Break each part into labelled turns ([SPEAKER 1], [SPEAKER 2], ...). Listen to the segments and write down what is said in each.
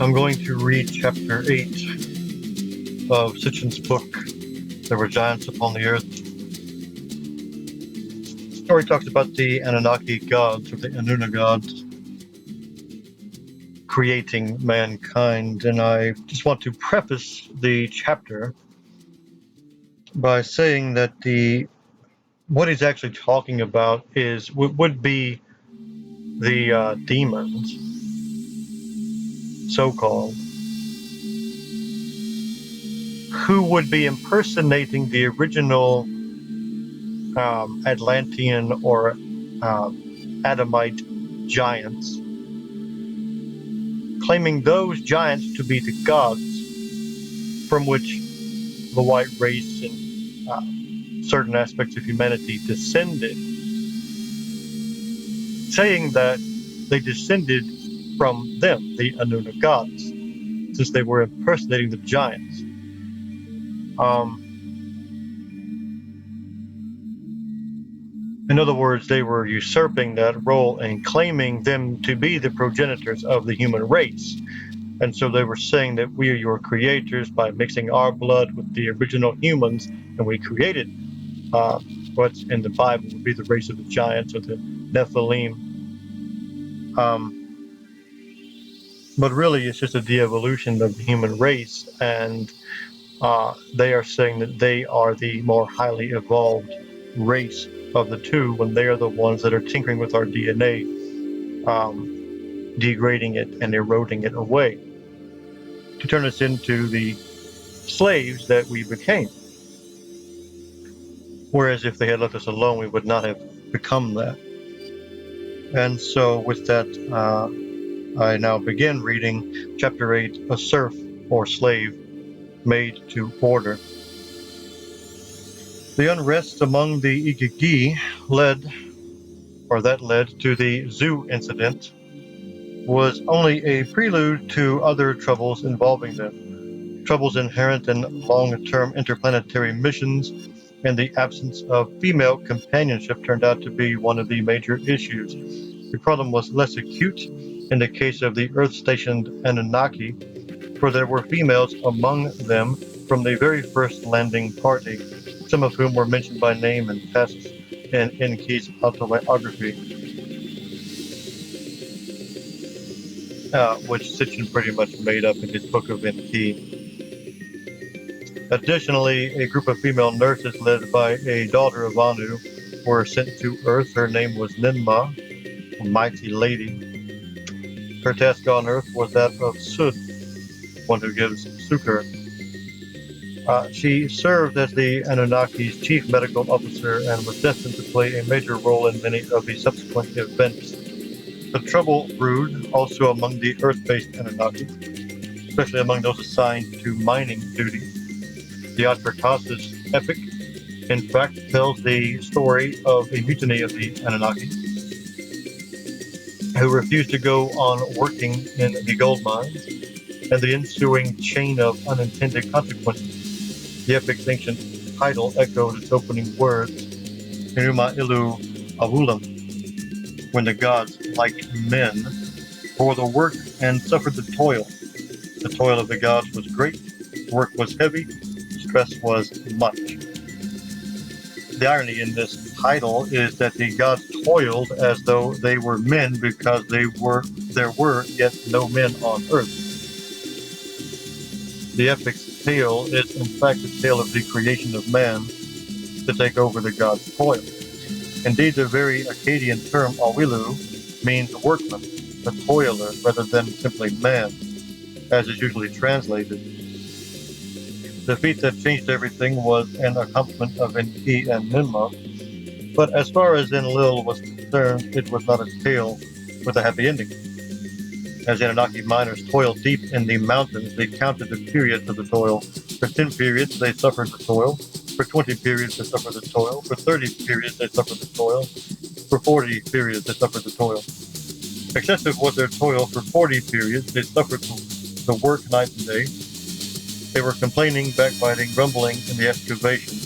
[SPEAKER 1] I'm going to read chapter 8 of Sitchin's book, There Were Giants Upon the Earth. The story talks about the Anunnaki gods, or the Anuna gods, creating mankind, and I just want to preface the chapter by saying that what he's actually talking about would be the demons, so-called, who would be impersonating the original Atlantean or Adamite giants, claiming those giants to be the gods from which the white race and certain aspects of humanity descended, saying that they descended from them, the Anuna gods, since they were impersonating the giants. In other words, they were usurping that role and claiming them to be the progenitors of the human race. And so they were saying that we are your creators by mixing our blood with the original humans, and we created what's in the Bible would be the race of the giants or the Nephilim. But really, it's just a de-evolution of the human race, and they are saying that they are the more highly evolved race of the two, when they are the ones that are tinkering with our DNA, degrading it and eroding it away to turn us into the slaves that we became. Whereas if they had left us alone, we would not have become that. And so with that, I now begin reading chapter 8, A Serf or Slave Made to Order. The unrest among the Igigi led to the zoo incident was only a prelude to other troubles involving them. Troubles inherent in long-term interplanetary missions, and the absence of female companionship turned out to be one of the major issues. The problem was less acute in the case of the Earth-stationed Anunnaki, for there were females among them from the very first landing party, some of whom were mentioned by name and tests in Enki's autobiography, which Sitchin pretty much made up in his book of Enki. Additionally, a group of female nurses led by a daughter of Anu were sent to Earth. Her name was Ninma, a mighty lady. Her task on Earth was that of Sud, one who gives succor. She served as the Anunnaki's chief medical officer and was destined to play a major role in many of the subsequent events. The trouble brewed also among the Earth-based Anunnaki, especially among those assigned to mining duty. The Atrahasis epic, in fact, tells the story of a mutiny of the Anunnaki, who refused to go on working in the gold mines, and the ensuing chain of unintended consequences. The epic's ancient title echoed its opening words, Inuma Ilu Avulam, when the gods, like men, bore the work and suffered the toil. The toil of the gods was great, work was heavy, stress was much. The irony in this title is that the gods toiled as though they were men because there were yet no men on earth. The epic's tale is in fact the tale of the creation of man to take over the gods' toil. Indeed, the very Akkadian term Awilu means workman, a toiler, rather than simply man, as is usually translated. The feat that changed everything was an accomplishment of Enki and Ninmah, but as far as Enlil was concerned, it was not a tale with a happy ending. As Anunnaki miners toiled deep in the mountains, they counted the periods of the toil. For 10 periods, they suffered the toil. For 20 periods, they suffered the toil. For 30 periods, they suffered the toil. For 40 periods, they suffered the toil. Excessive was their toil. For 40 periods, they suffered the work night and day. They were complaining, backbiting, grumbling in the excavation.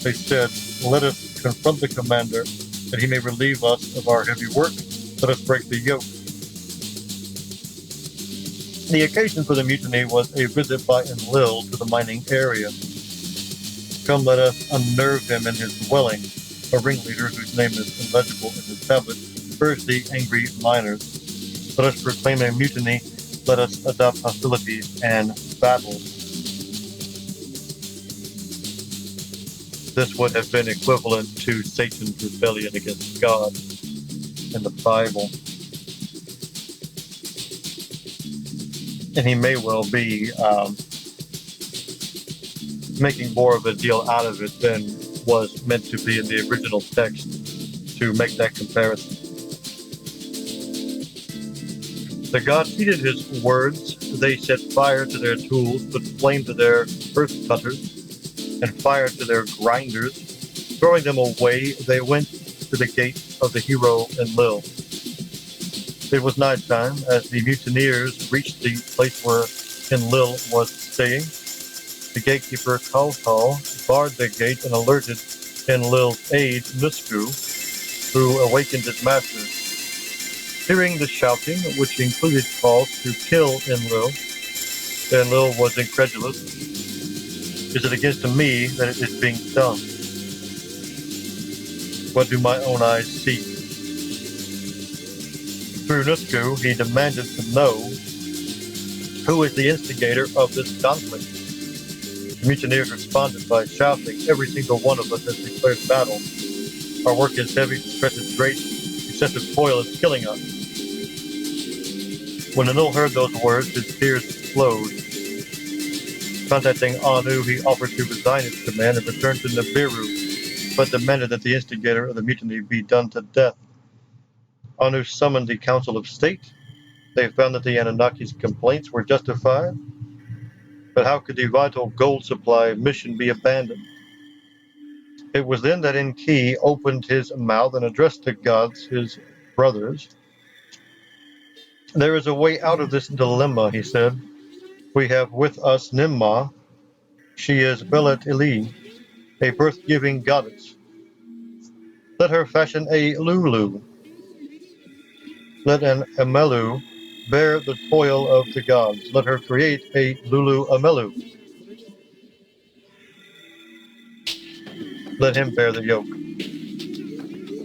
[SPEAKER 1] They said, "Let us confront the commander, that he may relieve us of our heavy work. Let us break the yoke." The occasion for the mutiny was a visit by Enlil to the mining area. Come, let us unnerve him in his dwelling. A ringleader, whose name is illegible in his tablet, urged the angry miners. Let us proclaim a mutiny. Let us adopt hostilities and battle. This would have been equivalent to Satan's rebellion against God in the Bible. And he may well be making more of a deal out of it than was meant to be in the original text to make that comparison. The gods heeded his words. They set fire to their tools, put flame to their earth cutters, and fire to their grinders. Throwing them away, they went to the gate of the hero Enlil. It was nighttime as the mutineers reached the place where Enlil was staying. The gatekeeper Kalkal barred the gate and alerted Enlil's aide Nusku, who awakened his masters. Hearing the shouting, which included calls to kill Enlil was incredulous. Is it against me that it is being done? What do my own eyes see? Through Nusku, he demanded to know who is the instigator of this conflict. The mutineers responded by shouting, "Every single one of us has declared battle. Our work is heavy, the stress is great, excessive toil is killing us." When Enlil heard those words, his tears flowed. Contacting Anu, he offered to resign his command and return to Nibiru, but demanded that the instigator of the mutiny be done to death. Anu summoned the Council of State. They found that the Anunnaki's complaints were justified, but how could the vital gold supply mission be abandoned? It was then that Enki opened his mouth and addressed the gods, his brothers. "There is a way out of this dilemma," he said. "We have with us Nimma. She is Belet Eli, a birth-giving goddess. Let her fashion a Lulu. Let an Amelu bear the toil of the gods. Let her create a Lulu Amelu. Let him bear the yoke."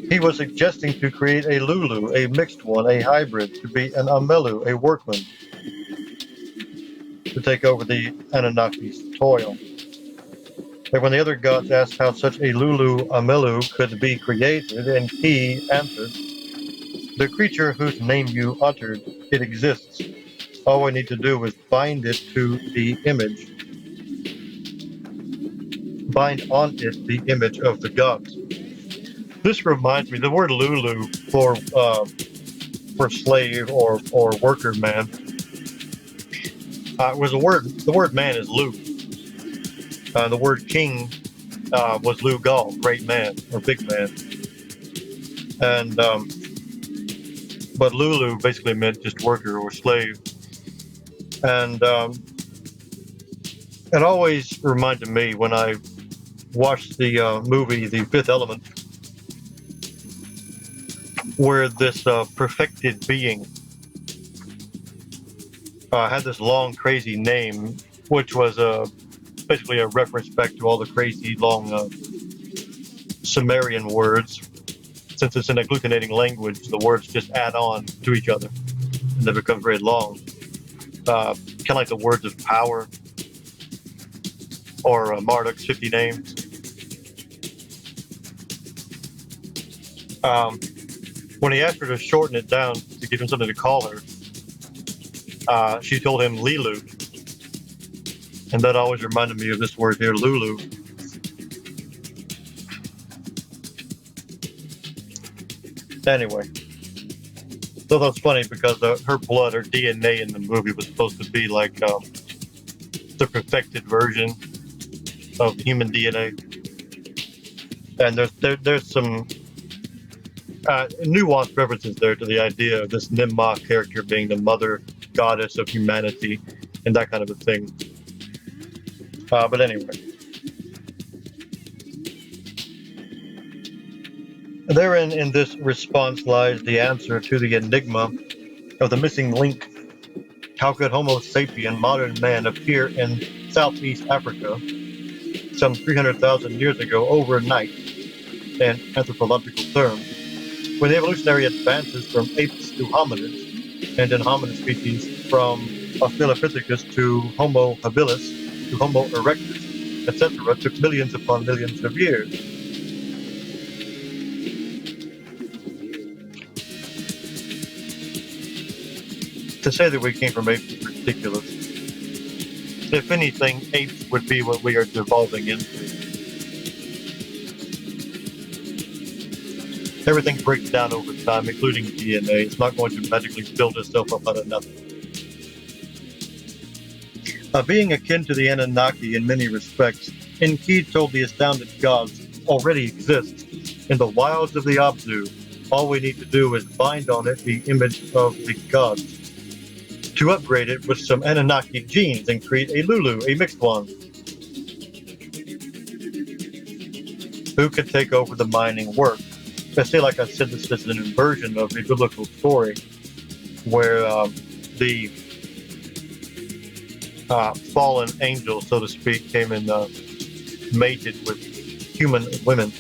[SPEAKER 1] He was suggesting to create a Lulu, a mixed one, a hybrid, to be an Amelu, a workman, to take over the Anunnaki's toil. And when the other gods asked how such a Lulu Amelu could be created, and he answered, "The creature whose name you uttered, it exists. All I need to do is bind it to the image, bind on it the image of the gods." This reminds me, the word Lulu for slave or worker man was a word. The word man is Lu. The word king was Lugal, great man or big man, and but Lulu basically meant just worker or slave, and it always reminded me when I watched the movie The Fifth Element, where this perfected being had this long, crazy name, which was basically a reference back to all the crazy, long Sumerian words. Since it's an agglutinating language, the words just add on to each other, and they become very long. Kind of like the words of power, or Marduk's 50 names. When he asked her to shorten it down to give him something to call her, she told him Lilu. And that always reminded me of this word here, Lulu. Anyway, so that's funny because her blood, her DNA in the movie was supposed to be like the perfected version of human DNA. And there's some nuanced references there to the idea of this Nimma character being the mother goddess of humanity and that kind of a thing. But anyway, therein in this response lies the answer to the enigma of the missing link How could Homo sapien, modern man, appear in Southeast Africa some 300,000 years ago overnight in anthropological terms, when evolutionary advances from apes to hominids and in hominid species from Australopithecus to Homo habilis to Homo erectus, etc., took millions upon millions of years? To say that we came from apes is ridiculous. If anything, apes would be what we are devolving into. Everything breaks down over time, including DNA. It's not going to magically build itself up out of nothing. A being akin to the Anunnaki in many respects, Enki told the astounded gods already exists in the wilds of the Abzu. All we need to do is bind on it the image of the gods, to upgrade it with some Anunnaki genes and create a Lulu, a mixed one. Who could take over the mining work? I say, like I said, this is an inversion of a biblical story where the fallen angel, so to speak, came and mated with human women,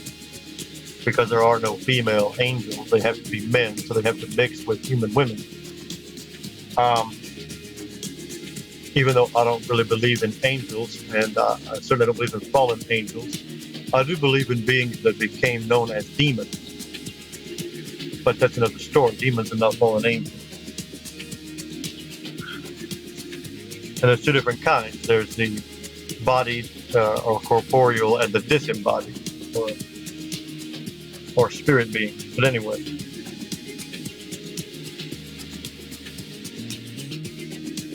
[SPEAKER 1] because there are no female angels. They have to be men, so they have to mix with human women. Even though I don't really believe in angels, and I certainly don't believe in fallen angels, I do believe in beings that became known as demons. But that's another story. Demons are not fallen angels. And there's two different kinds. There's the bodied or corporeal, and the disembodied or spirit beings. But anyway,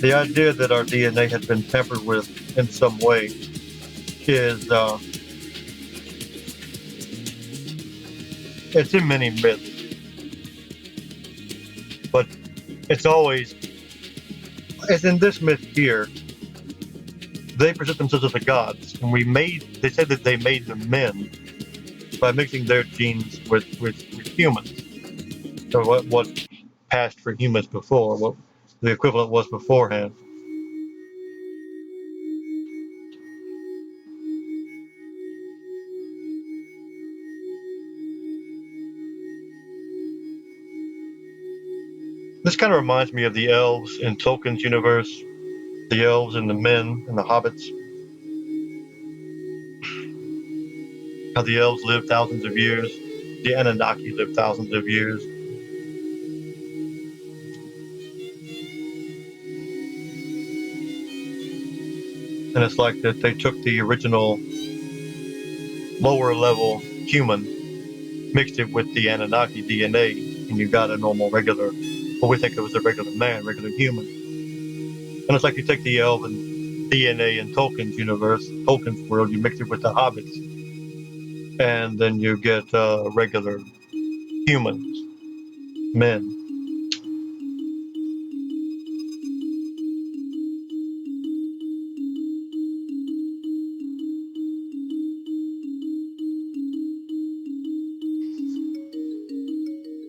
[SPEAKER 1] the idea that our DNA has been tampered with in some way is it's in many myths, but it's in this myth here. They present themselves as the gods, and they said that they made them men by mixing their genes with humans. So what passed for humans before, what the equivalent was beforehand. This kind of reminds me of the elves in Tolkien's universe, the elves and the men and the hobbits. How the elves lived thousands of years, the Anunnaki lived thousands of years. And it's like that they took the original lower level human, mixed it with the Anunnaki DNA, and you got a normal regular, well, we think it was a regular man, regular human. And it's like you take the elven DNA in Tolkien's universe, Tolkien's world, you mix it with the hobbits, and then you get regular humans, men.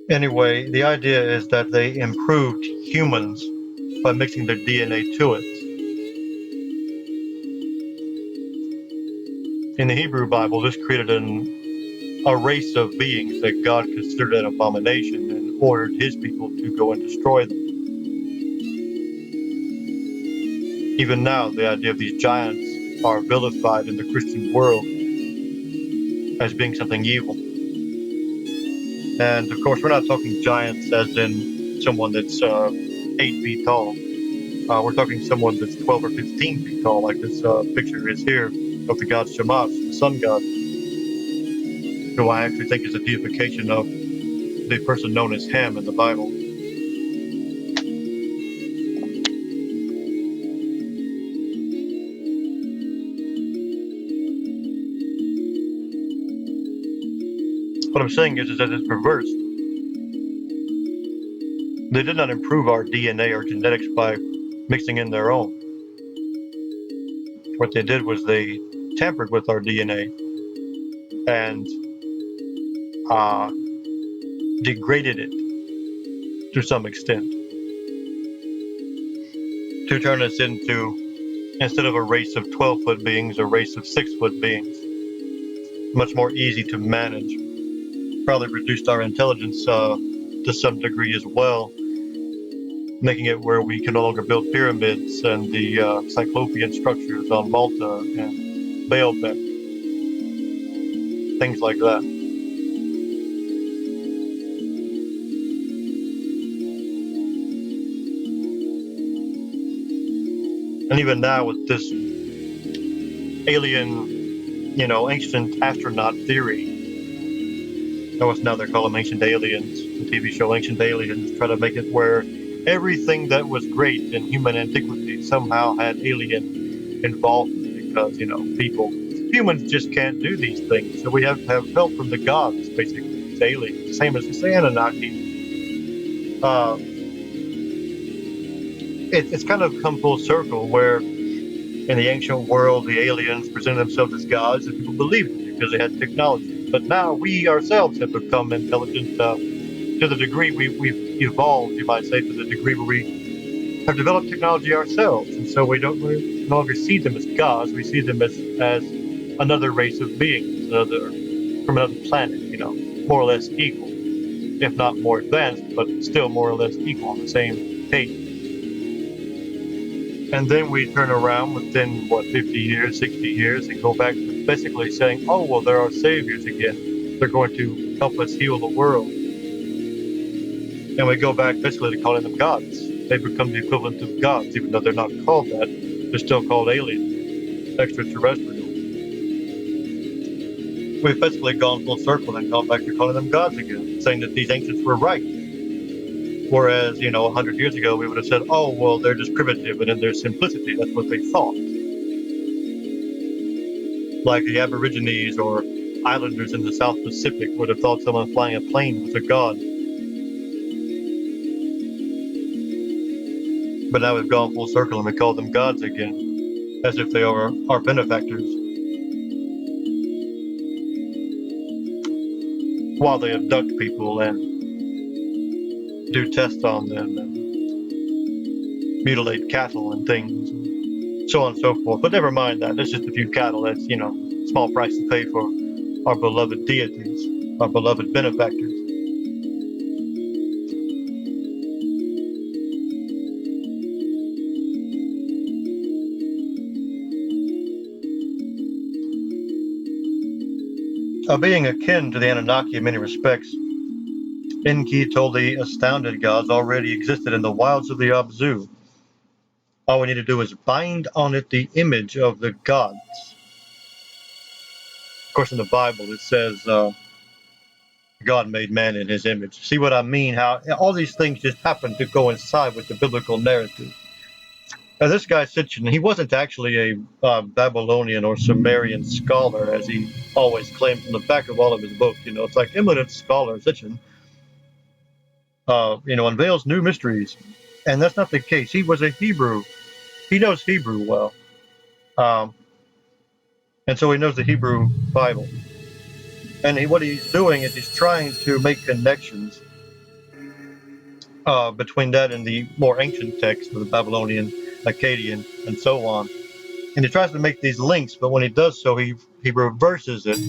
[SPEAKER 1] Anyway, the idea is that they improved humans by mixing their DNA to it. In the Hebrew Bible, this created a race of beings that God considered an abomination and ordered his people to go and destroy them. Even now, the idea of these giants are vilified in the Christian world as being something evil. And of course, we're not talking giants as in someone that's 8 feet tall. We're talking someone that's 12 or 15 feet tall, like this picture is here of the god Shamash, the sun god, who I actually think is a deification of the person known as Ham in the Bible. What I'm saying is that it's reversed. They did not improve our DNA or genetics by mixing in their own. What they did was they tampered with our DNA and degraded it to some extent. to turn us into, instead of a race of 12-foot beings, a race of 6-foot beings. Much more easy to manage. Probably reduced our intelligence to some degree as well, making it where we can no longer build pyramids and the Cyclopean structures on Malta and Baalbek, things like that. And even now with this alien, ancient astronaut theory, now they call them ancient aliens, the TV show Ancient Aliens, try to make it where everything that was great in human antiquity somehow had alien involvement because, humans just can't do these things. So we have to have help from the gods, basically, these aliens, the same as the Anunnaki. It's kind of come full circle where in the ancient world, the aliens presented themselves as gods and people believed it because they had technology. But now we ourselves have become intelligent to the degree we've evolved, you might say, to the degree where we have developed technology ourselves. And so we don't no longer see them as gods. We see them as another race of beings, from another planet, more or less equal, if not more advanced, but still more or less equal on the same page. And then we turn around within, 50 years, 60 years, and go back to basically saying, oh, well, they're our saviors again. They're going to help us heal the world. And we go back basically to calling them gods. They become the equivalent of gods, even though they're not called that. They're still called aliens, extraterrestrial. We've basically gone full circle and gone back to calling them gods again, saying that these ancients were right. Whereas, 100 years ago, we would have said, oh, well, they're just primitive, and in their simplicity, that's what they thought. Like the Aborigines or islanders in the South Pacific would have thought someone flying a plane was a god. But now we've gone full circle and we call them gods again, as if they are our benefactors. While they abduct people and do tests on them and mutilate cattle and things, and so on and so forth. But never mind that. There's just a few cattle. That's, small price to pay for our beloved deities, our beloved benefactors. Being akin to the Anunnaki in many respects, Enki told the astounded gods already existed in the wilds of the Abzu. All we need to do is bind on it the image of the gods. Of course, in the Bible, it says God made man in his image. See what I mean? How all these things just happen to coincide with the biblical narrative. Now, this guy Sitchin, he wasn't actually a Babylonian or Sumerian scholar, as he always claimed from the back of all of his books. It's like eminent scholar Sitchin, unveils new mysteries. And that's not the case. He was a Hebrew. He knows Hebrew well. And so he knows the Hebrew Bible. And what he's doing is he's trying to make connections between that and the more ancient texts of the Babylonian, Akkadian, and so on. And he tries to make these links, but when he does so, he reverses it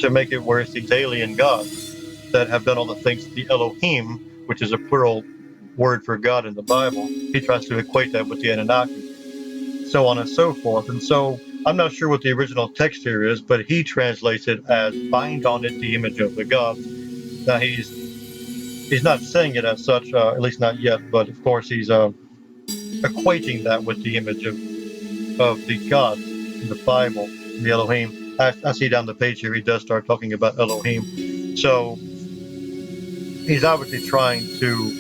[SPEAKER 1] to make it where it's these alien gods that have done all the things that the Elohim, which is a plural word for God in the Bible, he tries to equate that with the Anunnaki, so on and so forth. And so I'm not sure what the original text here is, but he translates it as bind on it the image of the gods. Now he's not saying it as such, at least not yet, but of course he's equating that with the image of the gods in the Bible, the Elohim. I see down the page here he does start talking about Elohim. So he's obviously trying to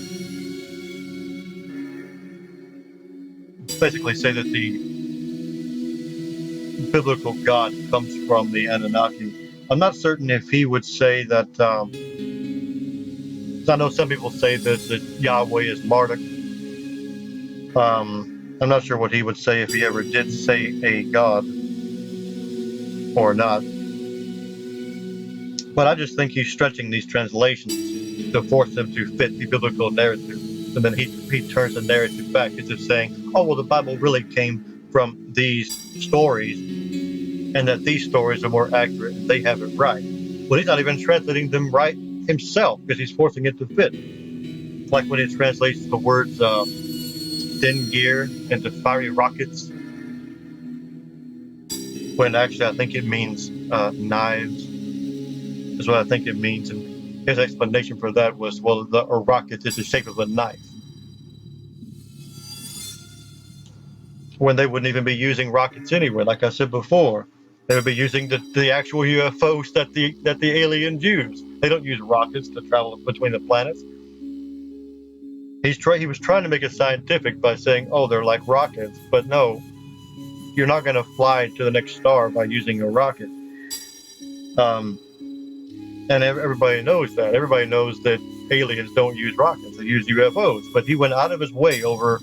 [SPEAKER 1] basically say that the biblical God comes from the Anunnaki. I'm not certain if he would say that. I know some people say this, that Yahweh is Marduk. I'm not sure what he would say if he ever did say a God or not. But I just think he's stretching these translations to force them to fit the biblical narrative. and then he turns the narrative back into saying, oh, well, the Bible really came from these stories, and that these stories are more accurate, and they have it right. Well, he's not even translating them right himself, because he's forcing it to fit. Like when he translates the words thin gear into fiery rockets, when actually I think it means knives, is what I think it means. And his explanation for that was, well, a rocket is the shape of a knife. When they wouldn't even be using rockets anyway, like I said before. They would be using the actual UFOs that the aliens use. They don't use rockets to travel between the planets. He was trying to make it scientific by saying, oh, they're like rockets, but no, you're not going to fly to the next star by using a rocket. And everybody knows that. Everybody knows that aliens don't use rockets; they use UFOs. But he went out of his way over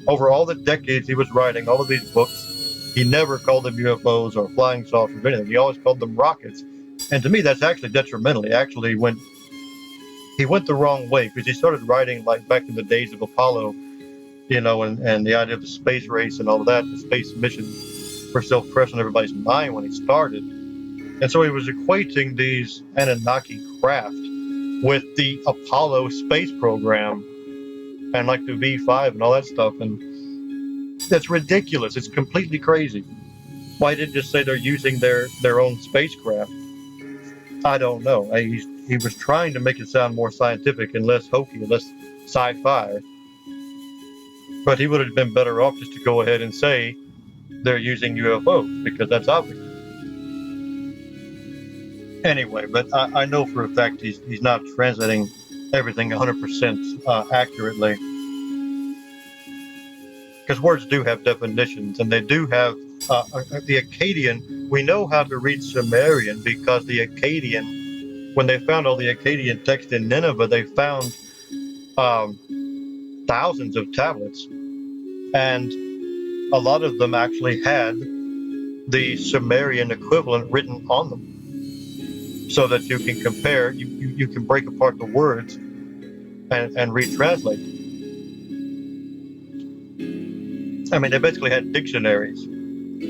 [SPEAKER 1] all the decades he was writing all of these books. He never called them UFOs or flying saucers or anything. He always called them rockets. And to me, that's actually detrimental. He actually went the wrong way, because he started writing like back in the days of Apollo, and the idea of the space race and all of that. The space missions were still fresh on everybody's mind when he started. And so he was equating these Anunnaki craft with the Apollo space program and like the V5 and all that stuff. And that's ridiculous. It's completely crazy. Why didn't just say they're using their own spacecraft? I don't know. He was trying to make it sound more scientific and less hokey, less sci-fi. But he would have been better off just to go ahead and say they're using UFOs, because that's obvious. Anyway, but I know for a fact he's not translating everything 100% accurately, because words do have definitions, and they do have the Akkadian. We know how to read Sumerian because the Akkadian, when they found all the Akkadian text in Nineveh, they found thousands of tablets, and a lot of them actually had the Sumerian equivalent written on them, so that you can compare, you can break apart the words and retranslate. I mean, they basically had dictionaries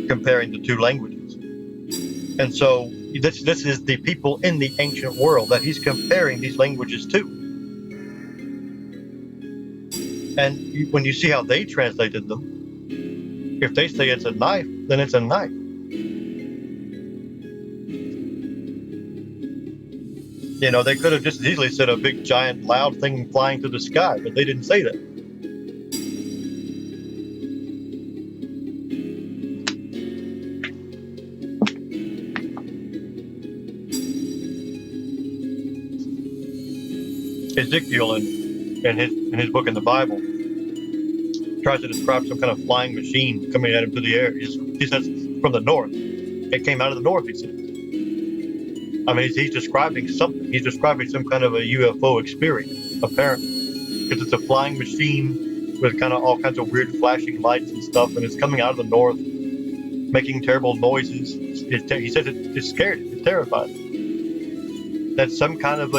[SPEAKER 1] comparing the two languages. And so this is the people in the ancient world that he's comparing these languages to. And when you see how they translated them, if they say it's a knife, then it's a knife. They could have just as easily said a big, giant, loud thing flying through the sky, but they didn't say that. Ezekiel, in his book in the Bible, tries to describe some kind of flying machine coming at him through the air. He says from the north. It came out of the north, he says. I mean, he's describing something. He's describing some kind of a UFO experience, apparently, because it's a flying machine with kind of all kinds of weird flashing lights and stuff, and it's coming out of the north, making terrible noises. He says it's scared. It's terrified. That's some kind of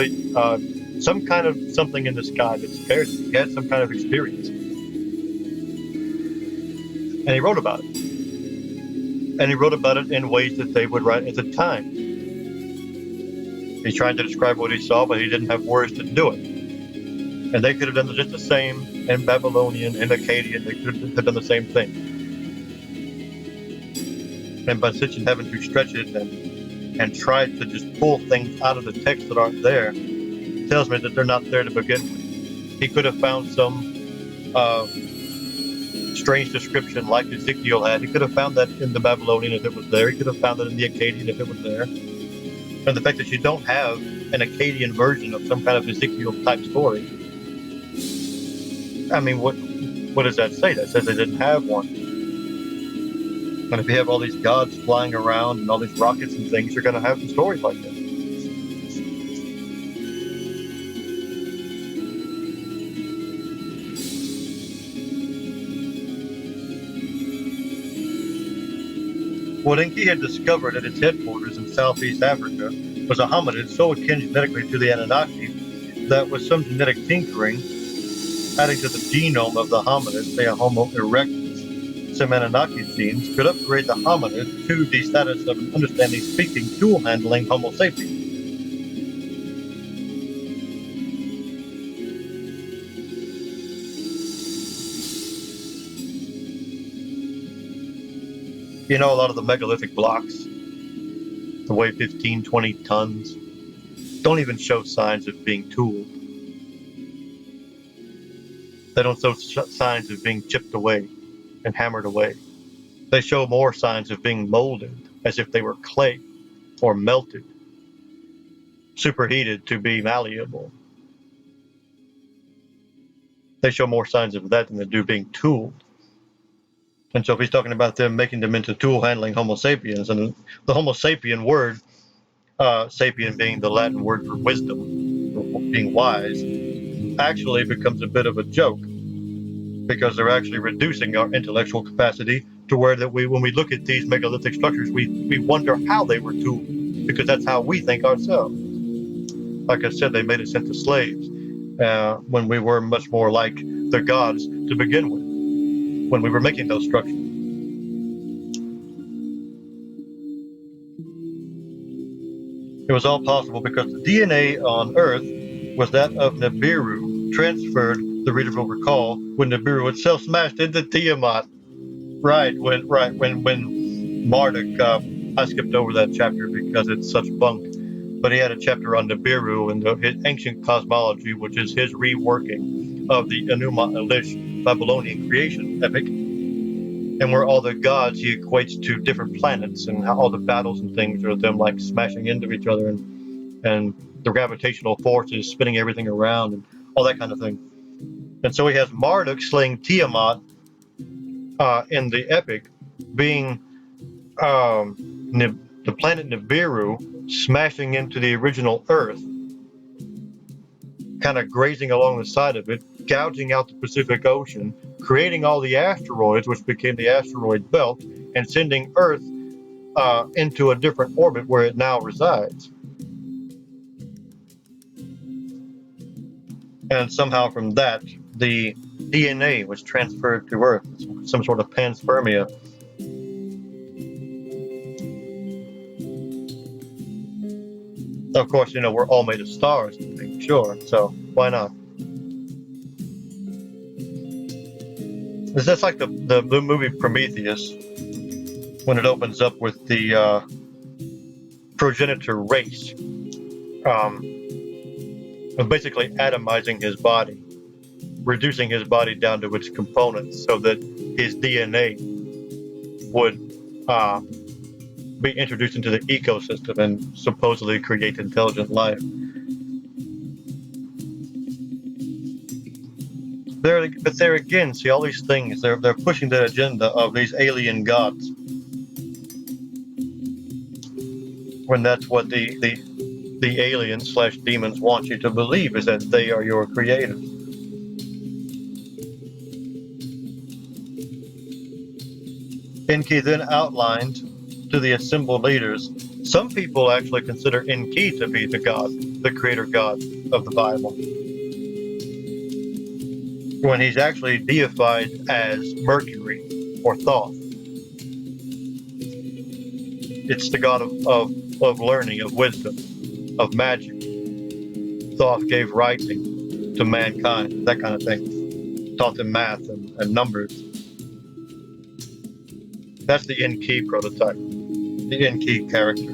[SPEAKER 1] something in the sky that scares him. He had some kind of experience, and he wrote about it. And he wrote about it in ways that they would write at the time. He's trying to describe what he saw, but he didn't have words to do it. And they could have done just the same in Babylonian and Akkadian. They could have done the same thing. And by such having to stretch it and try to just pull things out of the text that aren't there, tells me that they're not there to begin with. He could have found some strange description like Ezekiel had. He could have found that in the Babylonian if it was there. He could have found it in the Akkadian if it was there. And the fact that you don't have an Akkadian version of some kind of Ezekiel type story, I mean, what does that say? That says they didn't have one. And if you have all these gods flying around and all these rockets and things, you're going to have some stories like that. What Enki had discovered at its headquarters in Southeast Africa was a hominid so akin genetically to the Anunnaki that with some genetic tinkering adding to the genome of the hominid, say a Homo erectus, some Anunnaki genes could upgrade the hominid to the status of an understanding, speaking, tool-handling Homo sapiens. You know, a lot of the megalithic blocks, the weigh 15, 20 tons, don't even show signs of being tooled. They don't show signs of being chipped away and hammered away. They show more signs of being molded, as if they were clay or melted, superheated to be malleable. They show more signs of that than they do being tooled. And so if he's talking about them making them into tool-handling Homo sapiens, and the Homo sapien word, sapien being the Latin word for wisdom, or being wise, actually becomes a bit of a joke, because they're actually reducing our intellectual capacity to where that when we look at these megalithic structures, we wonder how they were tooled, because that's how we think ourselves. Like I said, they made us into slaves when we were much more like the gods to begin with, when we were making those structures. It was all possible because the DNA on Earth was that of Nibiru, transferred, the reader will recall, when Nibiru itself smashed into Tiamat. When Marduk, I skipped over that chapter because it's such bunk, but he had a chapter on Nibiru and his ancient cosmology, which is his reworking of the Enuma Elish Babylonian creation epic, and where all the gods he equates to different planets, and how all the battles and things are them like smashing into each other, and the gravitational forces spinning everything around, and all that kind of thing. And so he has Marduk slaying Tiamat in the epic, being the planet Nibiru smashing into the original Earth, kind of grazing along the side of it, gouging out the Pacific Ocean, creating all the asteroids, which became the asteroid belt, and sending Earth into a different orbit where it now resides. And somehow from that, the DNA was transferred to Earth, some sort of panspermia. Of course, you know, we're all made of stars, I think, sure, so why not? It's just like the movie Prometheus, when it opens up with the progenitor race, basically atomizing his body, reducing his body down to its components so that his DNA would be introduced into the ecosystem and supposedly create intelligent life. But there again, see, all these things, they're pushing the agenda of these alien gods, when that's what the aliens / demons want you to believe, is that they are your creators. Enki then outlined to the assembled leaders, some people actually consider Enki to be the god, the creator god of the Bible, when he's actually deified as Mercury or Thoth. It's the god of learning, of wisdom, of magic. Thoth gave writing to mankind, that kind of thing. Taught them math and numbers. That's the Enki prototype, the Enki character.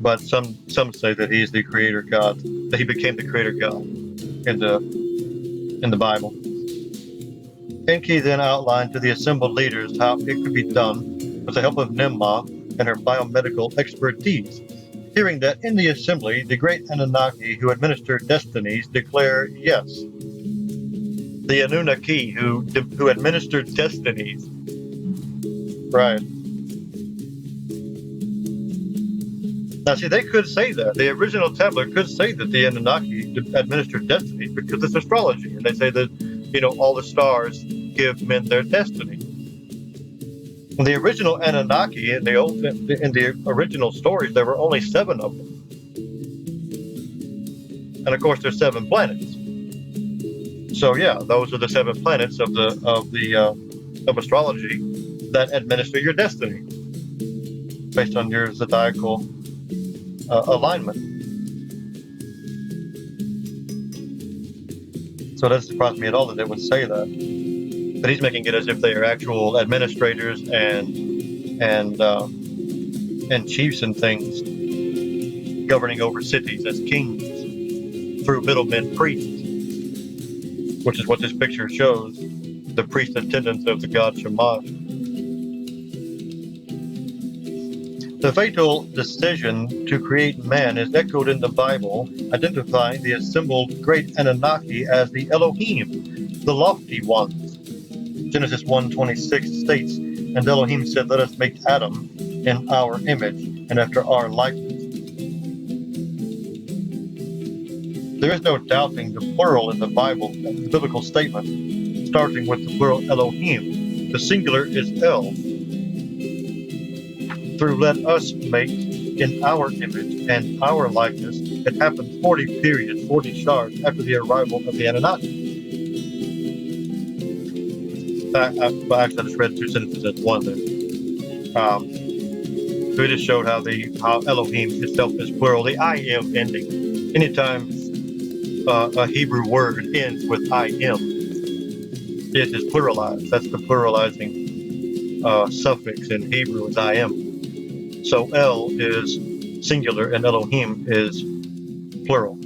[SPEAKER 1] But some say that he's the creator god, that he became the creator god in the Bible. Enki then outlined to the assembled leaders how it could be done with the help of Ninmah and her biomedical expertise. Hearing that in the assembly, the great Anunnaki who administer destinies declare yes. The Anunnaki who administered destinies. Right. Now, see, they could say that. The original tablet could say that the Anunnaki administered destinies because it's astrology. And they say that, you know, all the stars give men their destiny. In the original Anunnaki, in the original stories, there were only 7 of them, and of course, there's 7 planets. So yeah, those are the 7 planets of astrology that administer your destiny based on your zodiacal alignment. So it doesn't surprise me at all that they would say that. But he's making it as if they are actual administrators and chiefs and things, governing over cities as kings through middlemen priests, which is what this picture shows, the priest attendants of the god Shamash. The fatal decision to create man is echoed in the Bible, identifying the assembled great Anunnaki as the Elohim, the lofty ones. Genesis 1:26 states, "And Elohim said, Let us make Adam in our image and after our likeness." There is no doubting the plural in the Bible, the biblical statement, starting with the plural Elohim. The singular is El. Through "let us make in our image and our likeness," it happened 40 periods, 40 shars after the arrival of the Anunnaki. Actually, I just read 2 sentences at one there. So it just showed how Elohim itself is plural. The I am ending. Anytime a Hebrew word ends with I am, it is pluralized. That's the pluralizing suffix in Hebrew is I am. So El is singular and Elohim is plural.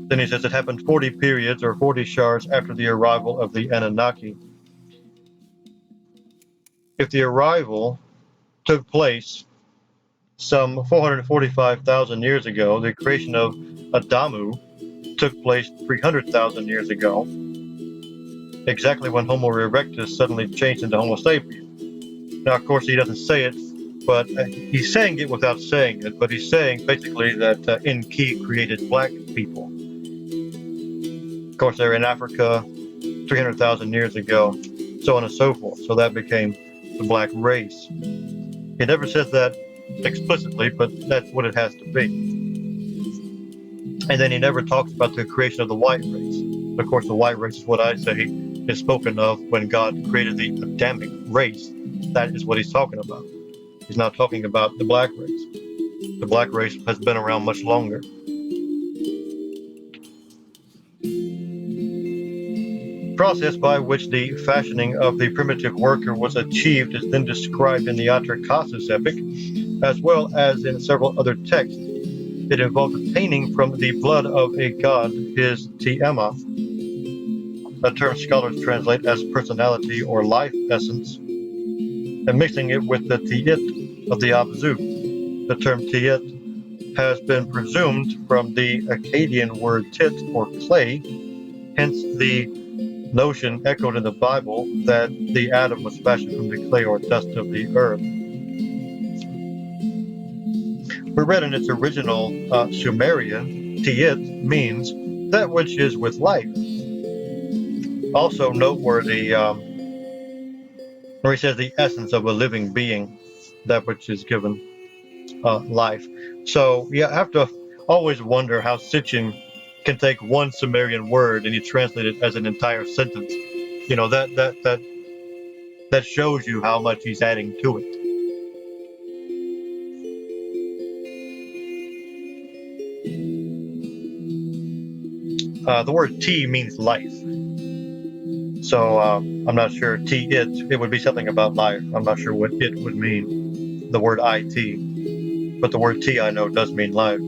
[SPEAKER 1] Then he says it happened 40 periods or 40 shars after the arrival of the Anunnaki. If the arrival took place some 445,000 years ago, the creation of Adamu took place 300,000 years ago, exactly when Homo erectus suddenly changed into Homo sapiens. Now, of course, he doesn't say it, but he's saying it without saying it, but he's saying basically that Enki created black people. Of course, they're in Africa 300,000 years ago, so on and so forth. So that became the black race. He never says that explicitly, but that's what it has to be. And then he never talks about the creation of the white race. Of course, the white race is what I say is spoken of when God created the Adamic race. That is what he's talking about. He's not talking about the black race. The black race has been around much longer. The process by which the fashioning of the primitive worker was achieved is then described in the Atrahasis epic, as well as in several other texts. It involved obtaining from the blood of a god his tiema, a term scholars translate as personality or life essence, and mixing it with the tiit of the Abzu. The term tiit has been presumed from the Akkadian word tit or clay, hence the notion echoed in the Bible that the atom was fashioned from the clay or dust of the earth. We read in its original Sumerian, tiit means that which is with life. Also noteworthy, where he says the essence of a living being, that which is given life. So you have to always wonder how Sitchin can take one Sumerian word and you translate it as an entire sentence. You know, that shows you how much he's adding to it. The word T means life. So I'm not sure it would be something about life. I'm not sure what it would mean, the word IT. But the word T I know does mean life.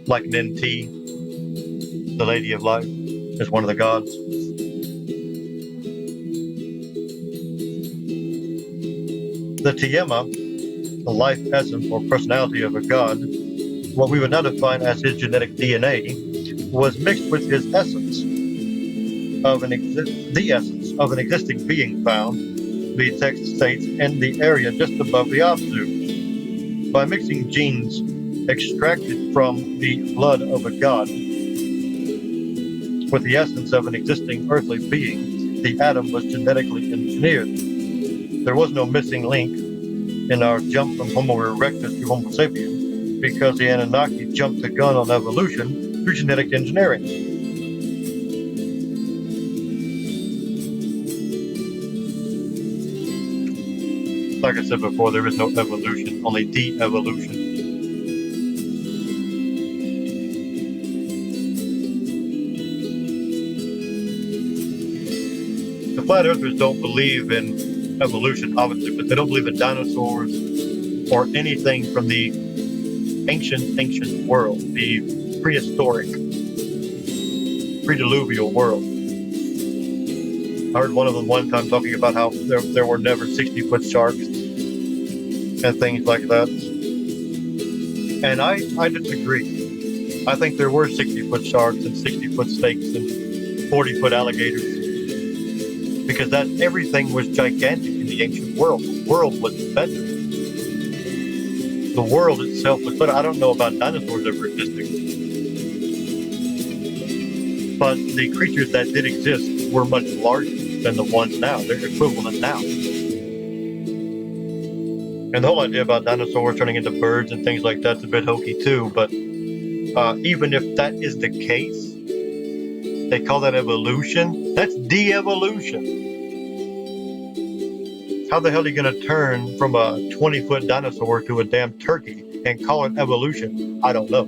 [SPEAKER 1] Like Ninti, the Lady of Life, is one of the gods. The Tiema, the life essence or personality of a god, what we would now define as his genetic DNA, was mixed with his essence of the essence of an existing being found, the text states, in the area just above the Abzu. By mixing genes extracted from the blood of a god with the essence of an existing earthly being, the atom was genetically engineered. there was no missing link in our jump from Homo erectus to Homo sapiens because the Anunnaki jumped the gun on evolution through genetic engineering. Like I said before, there is no evolution, only de-evolution. The flat earthers don't believe in evolution, obviously, but they don't believe in dinosaurs or anything from the ancient world, the prehistoric, pre-diluvial world. I heard one of them one time talking about how there were never 60-foot sharks and things like that. And I disagree. I think there were 60-foot sharks and 60-foot snakes and 40-foot alligators. Because that everything was gigantic in the ancient world. The world was better. The world itself was better. I don't know about dinosaurs ever existing. But the creatures that did exist were much larger than the ones now. They're equivalent now. And the whole idea about dinosaurs turning into birds and things like that's a bit hokey too. But even if that is the case, they call that evolution. That's de-evolution. How the hell are you going to turn from a 20-foot dinosaur to a damn turkey and call it evolution? I don't know.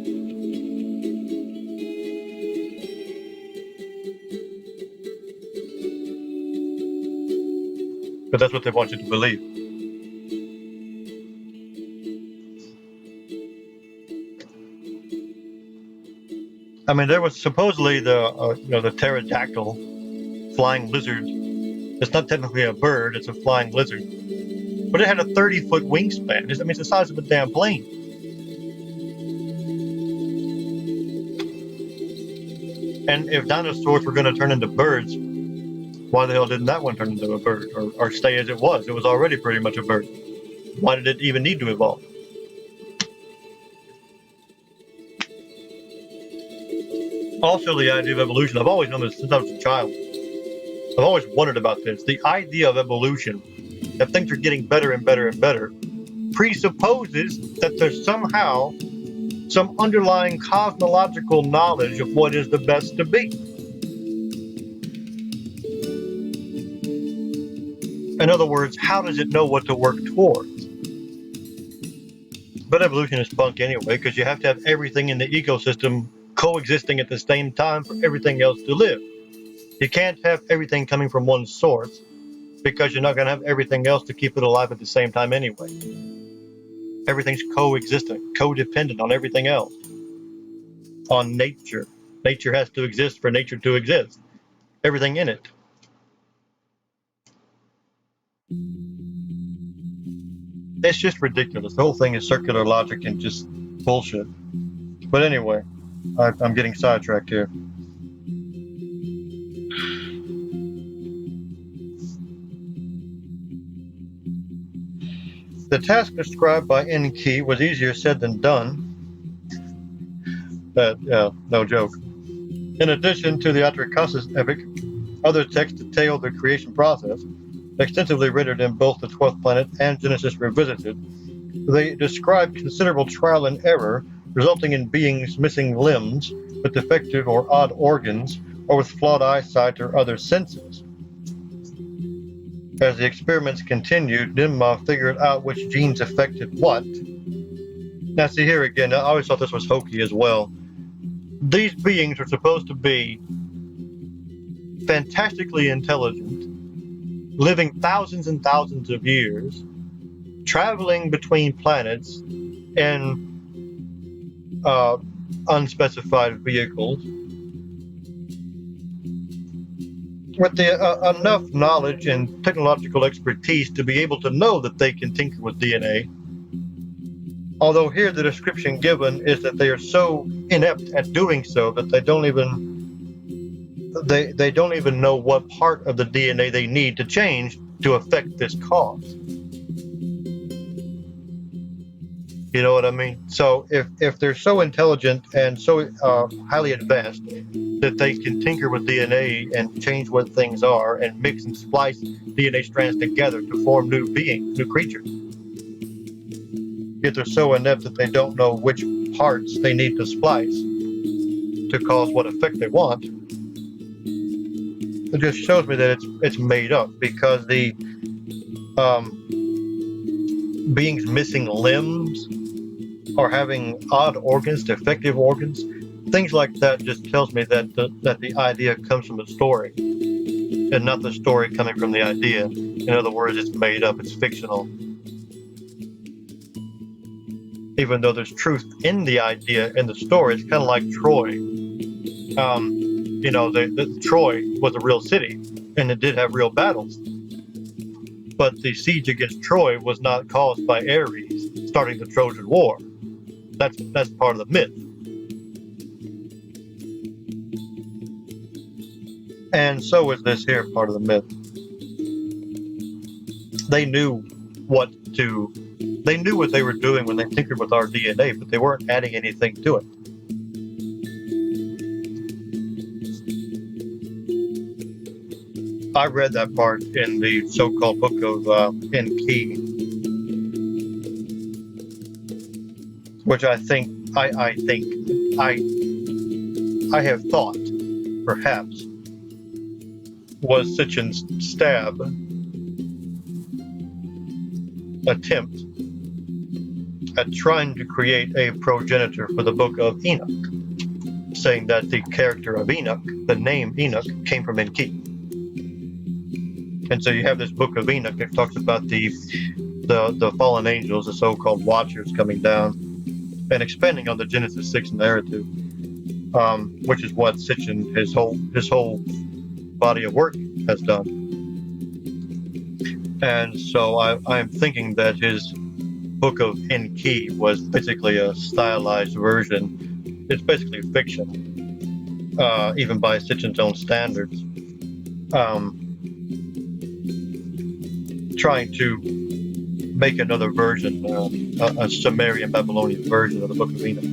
[SPEAKER 1] But that's what they want you to believe. I mean, there was supposedly the pterodactyl, flying lizard. It's not technically a bird; it's a flying lizard. But it had a 30-foot wingspan. I mean, it's the size of a damn plane. And if dinosaurs were going to turn into birds, why the hell didn't that one turn into a bird or stay as it was? It was already pretty much a bird. Why did it even need to evolve? Also, the idea of evolution, I've always known this since I was a child. I've always wondered about this. The idea of evolution, that things are getting better and better and better, presupposes that there's somehow some underlying cosmological knowledge of what is the best to be. In other words, how does it know what to work towards? But evolution is bunk anyway, because you have to have everything in the ecosystem coexisting at the same time for everything else to live. You can't have everything coming from one source, because you're not going to have everything else to keep it alive at the same time anyway. Everything's coexistent, codependent on everything else. On nature. Nature has to exist for nature to exist. Everything in it. It's just ridiculous. The whole thing is circular logic and just bullshit. But anyway, I'm getting sidetracked here. The task described by Enki was easier said than done. No joke. In addition to the Atrahasis epic, other texts detail the creation process, extensively rendered in both the 12th Planet and Genesis Revisited. They describe considerable trial and error, resulting in beings missing limbs, with defective or odd organs, or with flawed eyesight or other senses. As the experiments continued, Nimrod figured out which genes affected what. Now, see here again, I always thought this was hokey as well. These beings are supposed to be fantastically intelligent, living thousands and thousands of years, traveling between planets in unspecified vehicles, with enough knowledge and technological expertise to be able to know that they can tinker with DNA. Although here the description given is that they are so inept at doing so that they don't even know what part of the DNA they need to change to affect this cause. You know what I mean? So if they're so intelligent and so highly advanced, that they can tinker with DNA and change what things are and mix and splice DNA strands together to form new beings, new creatures. Yet they're so inept that they don't know which parts they need to splice to cause what effect they want. It just shows me that it's made up, because the beings missing limbs or having odd organs, defective organs, things like that just tells me that the idea comes from the story and not the story coming from the idea. In other words, it's made up, it's fictional. Even though there's truth in the idea in the story, it's kind of like Troy. Troy was a real city, and it did have real battles. But the siege against Troy was not caused by Ares starting the Trojan War. That's part of the myth. And so is this here part of the myth. They knew what they were doing when they tinkered with our DNA, but they weren't adding anything to it. I read that part in the so-called book of Enki, which I have thought perhaps was Sitchin's attempt at trying to create a progenitor for the book of Enoch, saying that the character of Enoch, the name Enoch, came from Enki. And so you have this book of Enoch that talks about the fallen angels, the so-called watchers, coming down and expanding on the Genesis 6 narrative, which is what Sitchin, his whole body of work has done. And so I'm thinking that his book of Enki was basically a stylized version. It's basically fiction, even by Sitchin's own standards. Trying to make another version, a Sumerian Babylonian version of the Book of Enoch.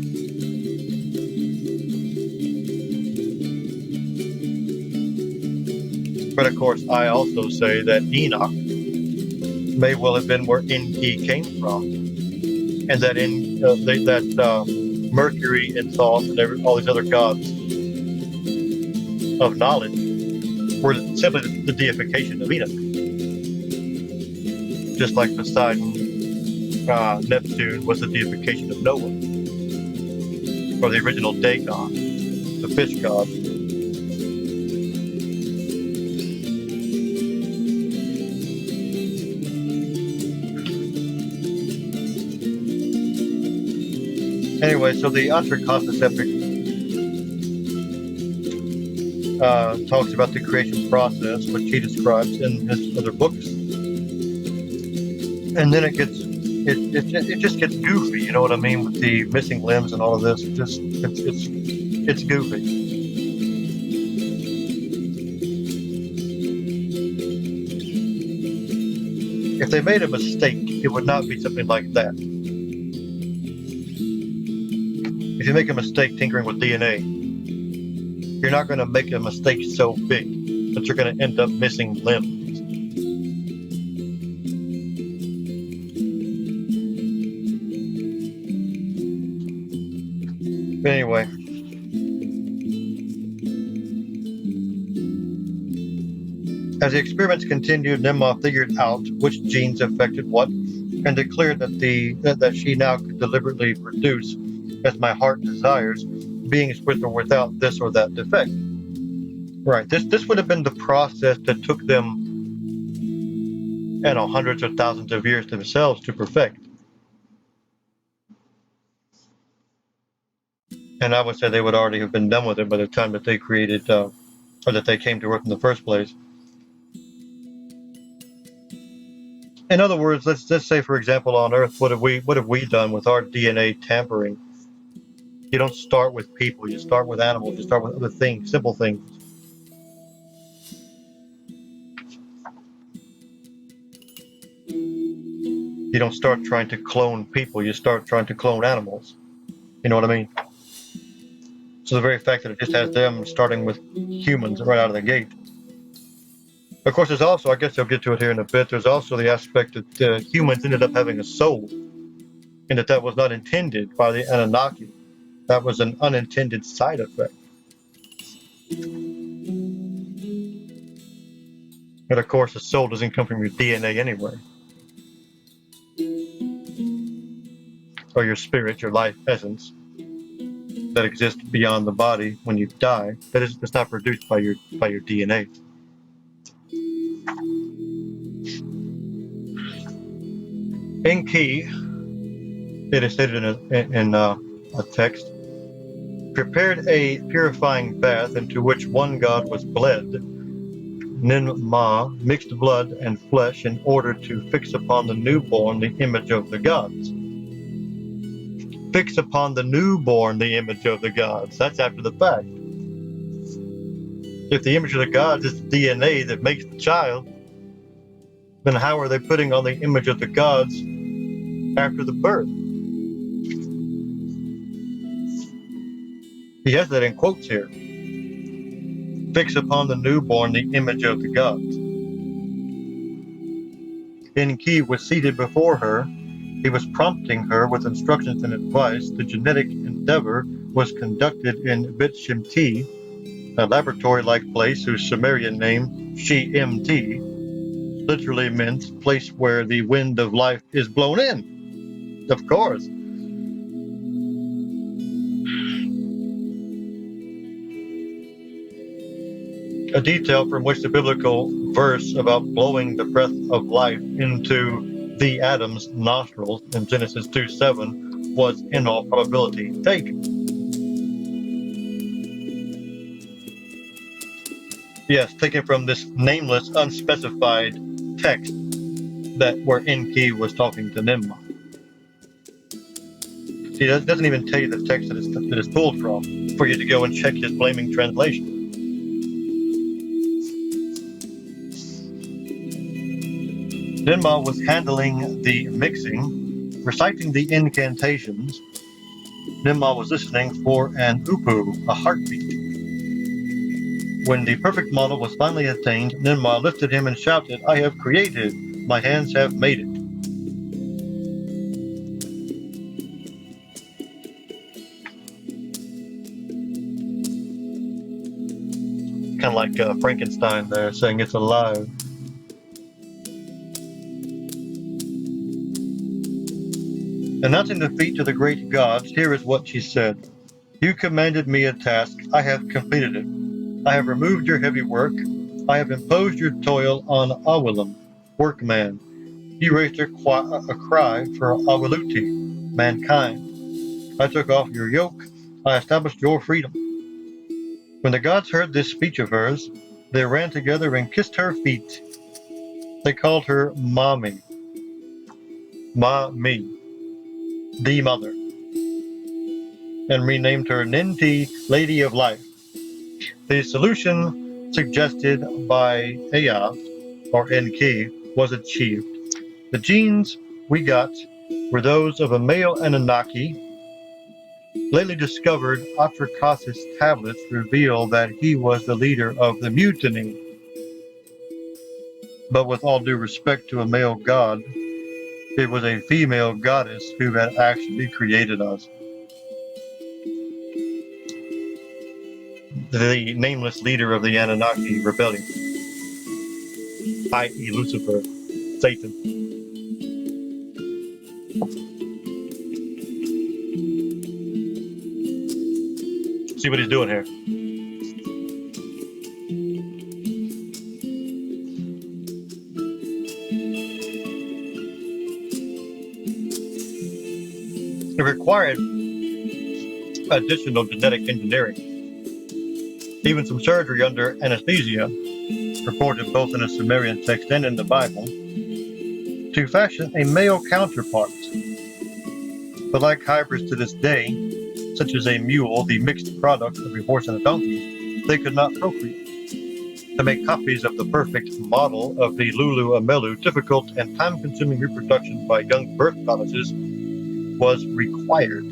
[SPEAKER 1] But of course, I also say that Enoch may well have been where Enki came from, and that Mercury and Thoth and all these other gods of knowledge were simply the deification of Enoch. Just like Poseidon, Neptune was the deification of Noah, or the original Dagon, the fish god. Anyway, so the Antarctica epic talks about the creation process, which he describes in his other books. And then it just gets goofy, you know what I mean, with the missing limbs and all of this. It's goofy. If they made a mistake, it would not be something like that. If you make a mistake tinkering with DNA, you're not going to make a mistake so big that you're going to end up missing limbs. Anyway, as the experiments continued, Nimrod figured out which genes affected what, and declared that she now could deliberately produce, as my heart desires, beings with or without this or that defect. Right. This would have been the process that took them, hundreds or thousands of years themselves to perfect. And I would say they would already have been done with it by the time that they created, or that they came to Earth in the first place. In other words, let's say, for example, on Earth, what have we done with our DNA tampering? You don't start with people. You start with animals. You start with other things, simple things. You don't start trying to clone people. You start trying to clone animals. You know what I mean? So the very fact that it just has them starting with humans right out of the gate. Of course, there's also, I guess I'll get to it here in a bit, there's also the aspect that humans ended up having a soul, and that was not intended by the Anunnaki. That was an unintended side effect. And of course, the soul doesn't come from your DNA anyway, or your spirit, your life essence that exists beyond the body when you die. That's not produced by your DNA. Enki, it is stated in a text, prepared a purifying bath into which one god was bled. Ninmah mixed blood and flesh in order to fix upon the newborn the image of the gods. Fix upon the newborn the image of the gods. That's after the fact. If the image of the gods is the DNA that makes the child, then how are they putting on the image of the gods after the birth? He has that in quotes here. Fix upon the newborn the image of the gods. Enki was seated before her. He was prompting her with instructions and advice. The genetic endeavor was conducted in Bit Shimti, a laboratory-like place whose Sumerian name, Shi-MT, literally meant place where the wind of life is blown in. Of course. A detail from which the biblical verse about blowing the breath of life into the Adam's nostrils in Genesis 2:7 was in all probability taken. Yes, taken from this nameless, unspecified text that where Enki was talking to Nimrod. See, that doesn't even tell you the text that it's pulled from for you to go and check his blaming translation. Nimrod was handling the mixing, reciting the incantations. Nimrod was listening for an upu, a heartbeat. When the perfect model was finally attained, Nimrod lifted him and shouted, "I have created, my hands have made it." Kind of like Frankenstein there, saying it's alive. Announcing defeat to the great gods, here is what she said. "You commanded me a task, I have completed it. I have removed your heavy work. I have imposed your toil on Awilam, workman. You raised a cry for Awiluti, mankind. I took off your yoke. I established your freedom." When the gods heard this speech of hers, they ran together and kissed her feet. They called her Mami, Ma-mi, the mother, and renamed her Ninti, Lady of Life. The solution suggested by Ea, or Enki, was achieved. The genes we got were those of a male Anunnaki. Lately discovered Atrahasis tablets reveal that he was the leader of the mutiny. But with all due respect to a male god, it was a female goddess who had actually created us. The nameless leader of the Anunnaki rebellion, i.e. Lucifer, Satan. See what he's doing here. It required additional genetic engineering, even some surgery under anesthesia, reported both in a Sumerian text and in the Bible, to fashion a male counterpart. But like hybrids to this day, such as a mule, the mixed product of a horse and a donkey, they could not procreate. To make copies of the perfect model of the Lulu Amelu, difficult and time-consuming reproduction by young birth goddesses was required.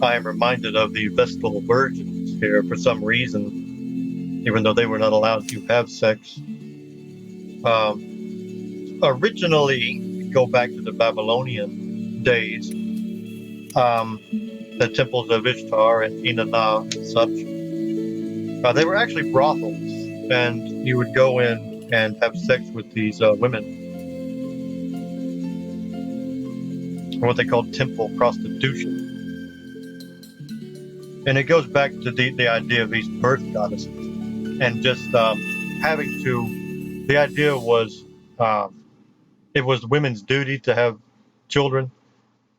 [SPEAKER 1] I am reminded of the Vestal Virgins here for some reason, even though they were not allowed to have sex. Originally, go back to the Babylonian days, the temples of Ishtar and Inanna and such, they were actually brothels, and you would go in and have sex with these women, or what they called temple prostitution. And it goes back to the idea of these birth goddesses, and just having to. The idea was it was women's duty to have children,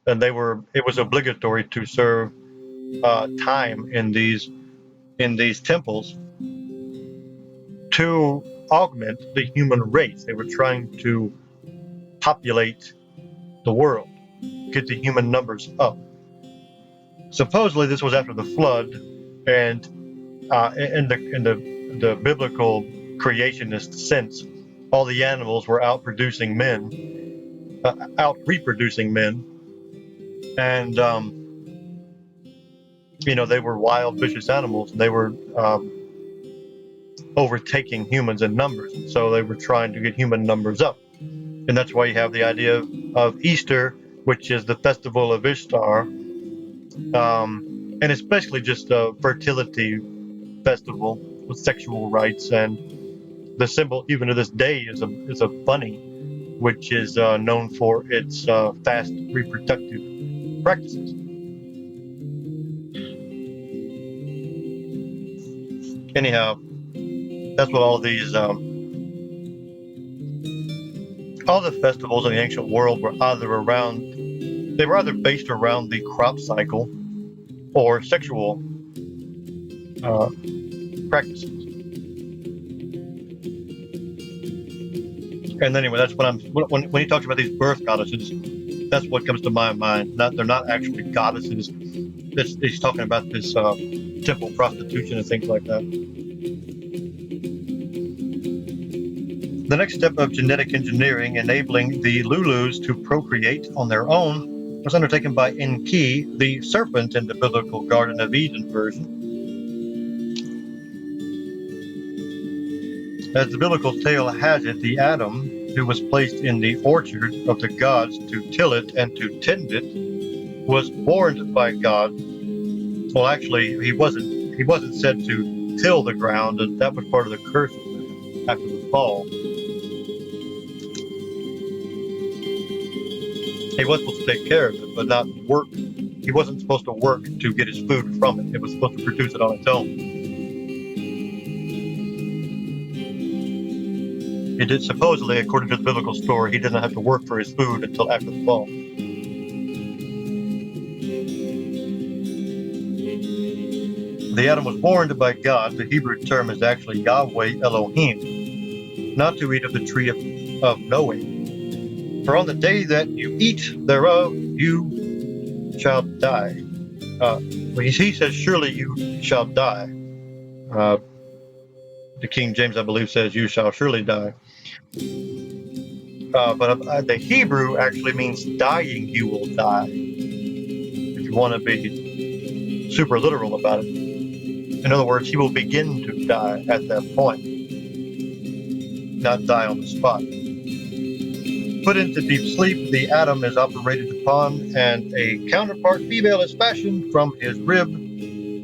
[SPEAKER 1] and it was obligatory to serve time in these temples to augment the human race. They were trying to populate the world, get the human numbers up. Supposedly, this was after the flood, and in the biblical creationist sense, all the animals were out producing men, out reproducing men, and they were wild, vicious animals. And they were overtaking humans in numbers, and so they were trying to get human numbers up. And that's why you have the idea of Easter, which is the festival of Ishtar, and it's basically just a fertility festival with sexual rites. And the symbol, even to this day, is a bunny, which is known for its fast reproductive practices. Anyhow, that's what all the festivals in the ancient world were either based around the crop cycle or sexual practices. And anyway, that's when he talks about these birth goddesses, that's what comes to my mind. They're not actually goddesses. He's talking about this temple prostitution and things like that. The next step of genetic engineering, enabling the Lulus to procreate on their own, was undertaken by Enki, the serpent in the biblical Garden of Eden version. As the biblical tale has it, the Adam, who was placed in the orchard of the gods to till it and to tend it, was warned by God. Well, actually, he wasn't said to till the ground, and that was part of the curse of man after the fall. He was supposed to take care of it, but not work. He wasn't supposed to work to get his food from it. It was supposed to produce it on its own. He did, supposedly, according to the biblical story, he did not have to work for his food until after the fall. The Adam was warned by God. The Hebrew term is actually Yahweh Elohim, not to eat of the tree of knowing. For on the day that you eat thereof, you shall die. He says, surely you shall die. The King James, I believe, says, you shall surely die. But the Hebrew actually means dying, you will die. If you want to be super literal about it. In other words, he will begin to die at that point, not die on the spot. Put into deep sleep, the Adam is operated upon, and a counterpart female is fashioned from his rib.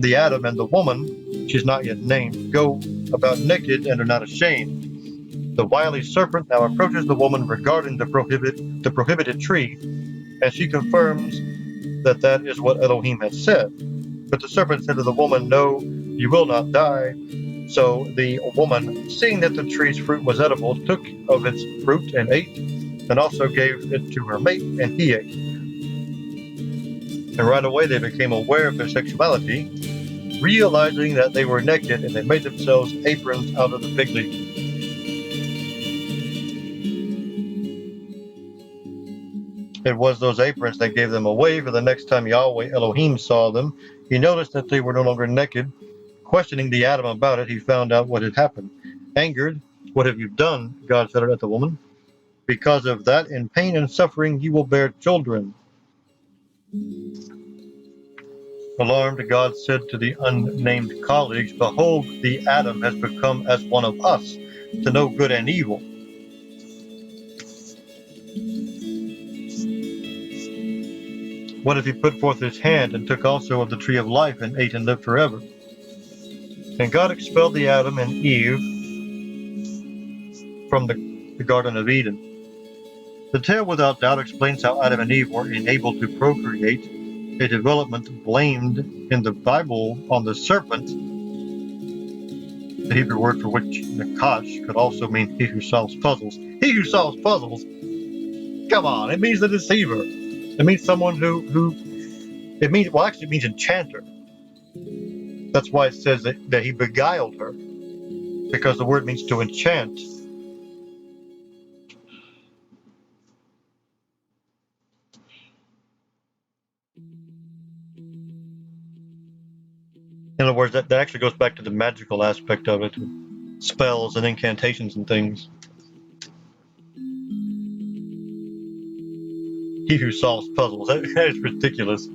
[SPEAKER 1] The Adam and the woman, she's not yet named, go about naked and are not ashamed. The wily serpent now approaches the woman regarding the prohibited tree, and she confirms that is what Elohim has said. But the serpent said to the woman, no, you will not die. So the woman, seeing that the tree's fruit was edible, took of its fruit and ate, and also gave it to her mate, and he ate. And right away they became aware of their sexuality, realizing that they were naked, and they made themselves aprons out of the fig leaf. It was those aprons that gave them away, for the next time Yahweh Elohim saw them, he noticed that they were no longer naked. Questioning the Adam about it, he found out what had happened. Angered, what have you done? God said at the woman. Because of that, in pain and suffering, you will bear children. Alarmed, God said to the unnamed colleagues, "Behold, the Adam has become as one of us, to know good and evil." What if he put forth his hand and took also of the tree of life and ate and lived forever? And God expelled the Adam and Eve from the Garden of Eden. The tale without doubt explains how Adam and Eve were enabled to procreate, a development blamed in the Bible on the serpent. The Hebrew word for which, nakash, could also mean he who solves puzzles. He who solves puzzles? Come on, it means the deceiver. It means someone it means, well, actually it means enchanter. That's why it says that he beguiled her, because the word means to enchant. In other words, that actually goes back to the magical aspect of it, spells and incantations and things. He who solves puzzles. That is ridiculous.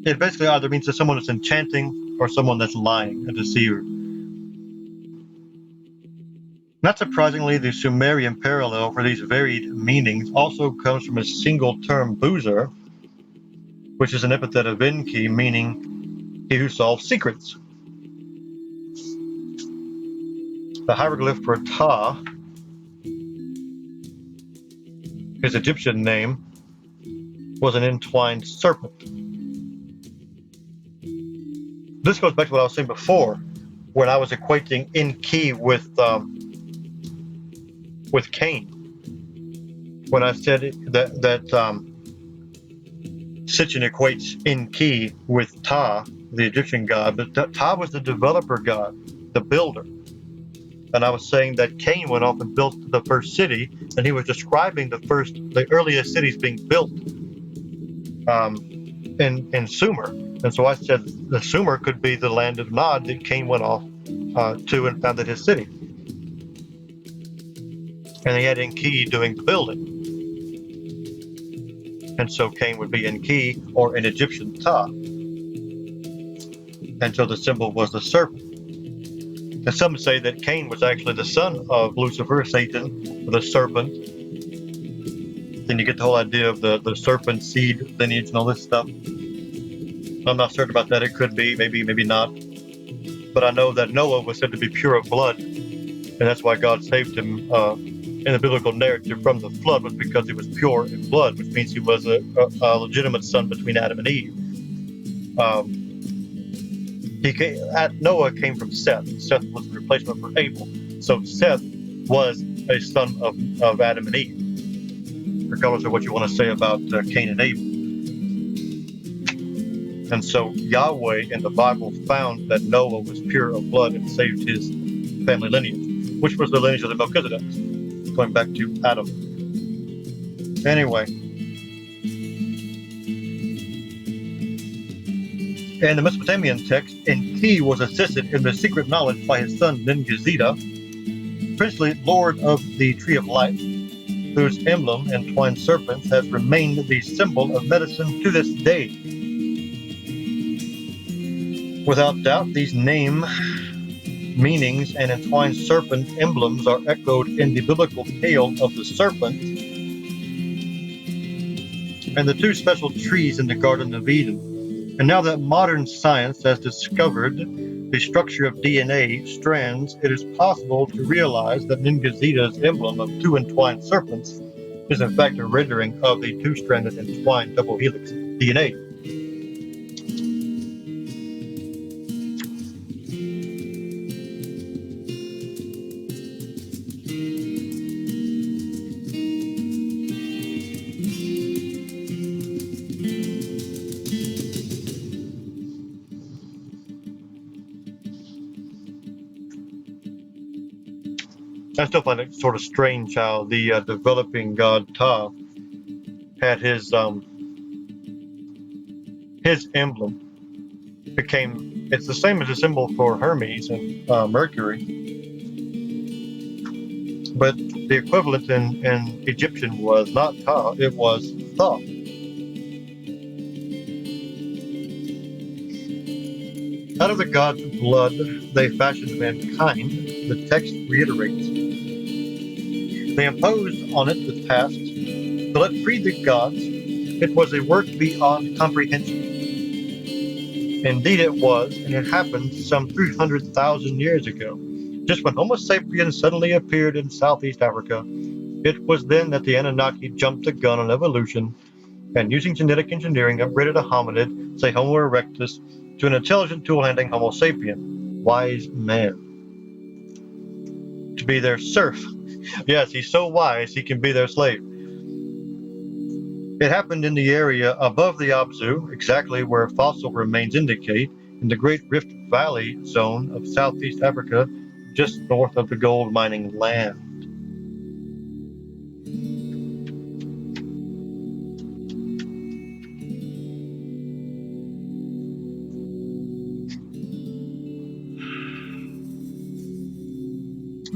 [SPEAKER 1] It basically either means that someone is enchanting or someone that's lying, a deceiver. Not surprisingly, the Sumerian parallel for these varied meanings also comes from a single term, boozer, which is an epithet of Enki, meaning he who solves secrets. The hieroglyph for Ta, his Egyptian name, was an entwined serpent. This goes back to what I was saying before, when I was equating Enki with Cain. When I said that Sitchin equates Enki with Ta, the Egyptian god, but Ta was the developer god, the builder. And I was saying that Cain went off and built the first city, and he was describing the earliest cities being built in Sumer. And so I said the Sumer could be the land of Nod that Cain went off to and founded his city. And he had Enki doing the building. And so Cain would be Enki, or an Egyptian Ta. And so the symbol was the serpent. And some say that Cain was actually the son of Lucifer, Satan, the serpent. Then you get the whole idea of the serpent seed lineage and all this stuff. I'm not certain about that. It could be, maybe not. But I know that Noah was said to be pure of blood, and that's why God saved him in the biblical narrative from the flood, was because he was pure in blood, which means he was a legitimate son between Adam and Eve. Noah came from Seth. Seth was the replacement for Abel. So Seth was a son of Adam and Eve, regardless of what you want to say about Cain and Abel. And so Yahweh in the Bible found that Noah was pure of blood and saved his family lineage, which was the lineage of the Melchizedeks, going back to Adam. Anyway, in the Mesopotamian text, Enki was assisted in the secret knowledge by his son Ningizida, princely lord of the Tree of Life, whose emblem, entwined serpents, has remained the symbol of medicine to this day. Without doubt, these name, meanings, and entwined serpent emblems are echoed in the biblical tale of the serpent and the two special trees in the Garden of Eden. And now that modern science has discovered the structure of DNA strands, it is possible to realize that Ningazida's emblem of two entwined serpents is in fact a rendering of the two-stranded entwined double helix DNA. I still find it sort of strange how the developing god Ta had his emblem became, it's the same as the symbol for Hermes and Mercury, but the equivalent in Egyptian was not Ta, it was Tha. Out of the gods' blood they fashioned mankind, the text reiterates. They imposed on it the task to let free the gods. It was a work beyond comprehension. Indeed it was, and it happened some 300,000 years ago, just when Homo sapiens suddenly appeared in Southeast Africa. It was then that the Anunnaki jumped the gun on evolution and using genetic engineering upgraded a hominid, say Homo erectus, to an intelligent tool-handling Homo sapien, wise man, to be their serf. Yes, he's so wise he can be their slave. It happened in the area above the Abzu, exactly where fossil remains indicate, in the Great Rift Valley zone of Southeast Africa, just north of the gold mining land.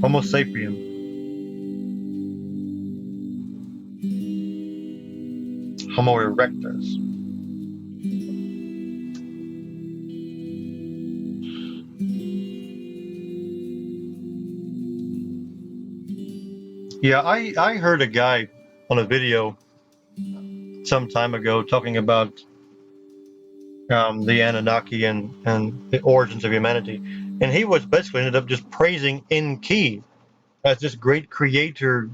[SPEAKER 1] Homo sapien. Homo erectus. Yeah, I heard a guy on a video some time ago talking about the Anunnaki and the origins of humanity. And he was basically ended up just praising Enki as this great creator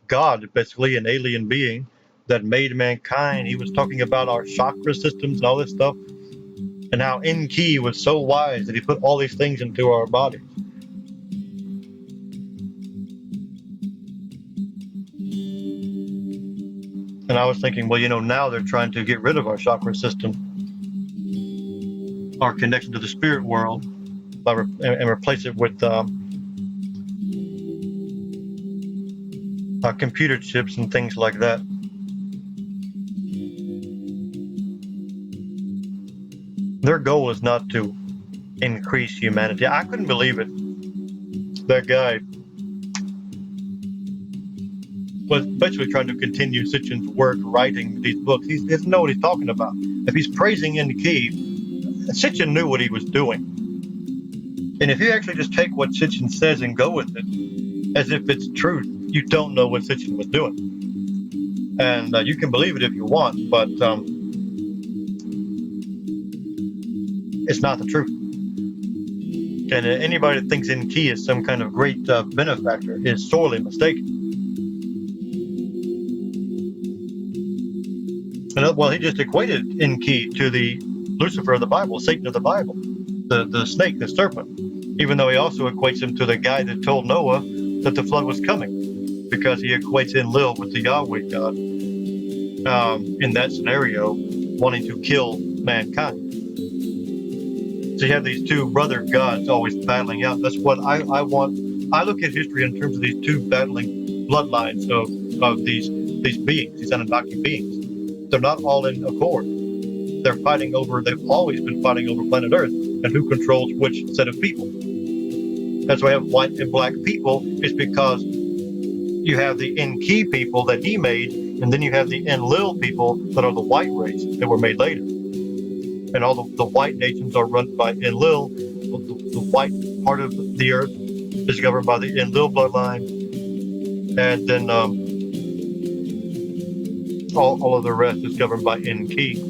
[SPEAKER 1] God, basically an alien being that made mankind. He was talking about our chakra systems and all this stuff, and how Enki was so wise that he put all these things into our bodies. And I was thinking, well, now they're trying to get rid of our chakra system, our connection to the spirit world, and replace it with computer chips and things like that. Their goal is not to increase humanity. I couldn't believe it. That guy was basically trying to continue Sitchin's work writing these books. He doesn't know what he's talking about. If he's praising Enki, Sitchin knew what he was doing. And if you actually just take what Sitchin says and go with it as if it's truth, you don't know what Sitchin was doing. And you can believe it if you want, but it's not the truth. And anybody that thinks Enki is some kind of great benefactor is sorely mistaken. And, well, he just equated Enki to the Lucifer of the Bible, Satan of the Bible, the snake, the serpent, even though he also equates him to the guy that told Noah that the flood was coming, because he equates Enlil with the Yahweh God in that scenario, wanting to kill mankind. So you have these two brother gods always battling out. That's what I want. I look at history in terms of these two battling bloodlines of these beings, these Anunnaki beings. They're not all in accord. They've always been fighting over planet Earth and who controls which set of people. That's why I have white and black people, is because you have the Enki people that he made, and then you have the Enlil people that are the white race that were made later. And all the white nations are run by Enlil. The white part of the earth is governed by the Enlil bloodline. And then all of the rest is governed by Enki.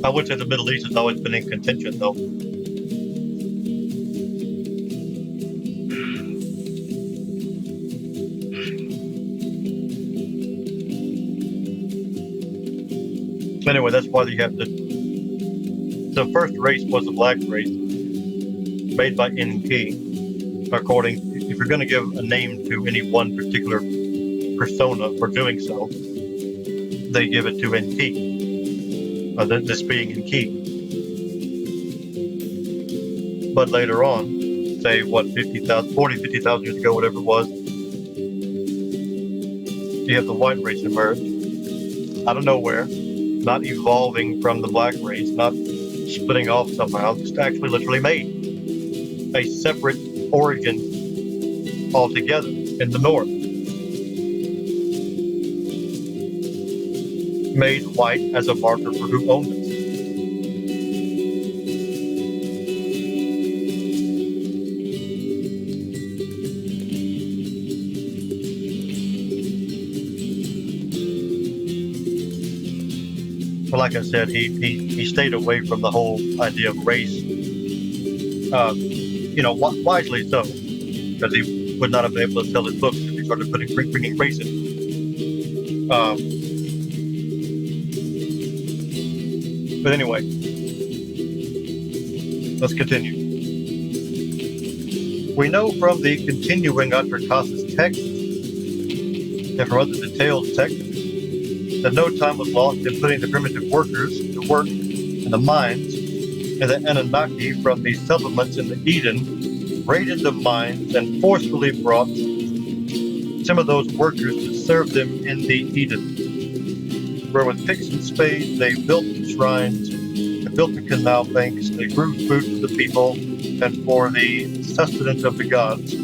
[SPEAKER 1] I would say the Middle East has always been in contention, though. Anyway, that's why you have the first race was the black race, made by Enki. If you're going to give a name to any one particular persona for doing so, they give it to Enki, this being Enki. But later on, say 50,000 years ago, whatever it was, you have the white race emerge out of nowhere, not evolving from the black race, not splitting off somehow, just actually literally made a separate origin altogether in the north. made white as a marker for who owned it. But like I said, he stayed away from the whole idea of race, wisely so, because he would not have been able to sell his books if he started bringing race in. But anyway, let's continue. We know from the continuing Antarctic text and from other detailed texts that no time was lost in putting the primitive workers to work in the mines, and the Anunnaki from the settlements in the Eden raided the mines and forcefully brought some of those workers to serve them in the Eden, where with picks and spades they built the shrines, they built the canal banks, they grew food for the people and for the sustenance of the gods.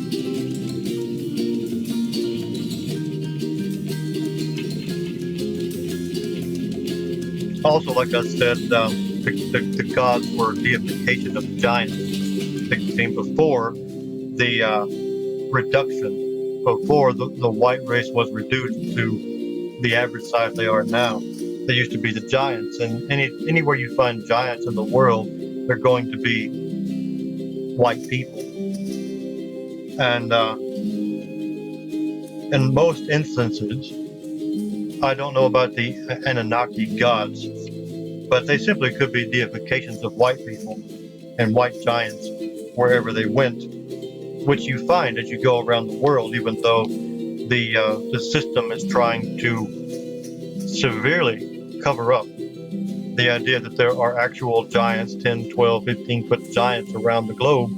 [SPEAKER 1] Also, like I said, the gods were deification of the giants. They came before the reduction, before the white race was reduced to the average size they are now. They used to be the giants, and anywhere you find giants in the world, they're going to be white people. And in most instances, I don't know about the Anunnaki gods, but they simply could be deifications of white people and white giants wherever they went, which you find as you go around the world, even though the system is trying to severely cover up the idea that there are actual giants, 10, 12, 15-foot giants around the globe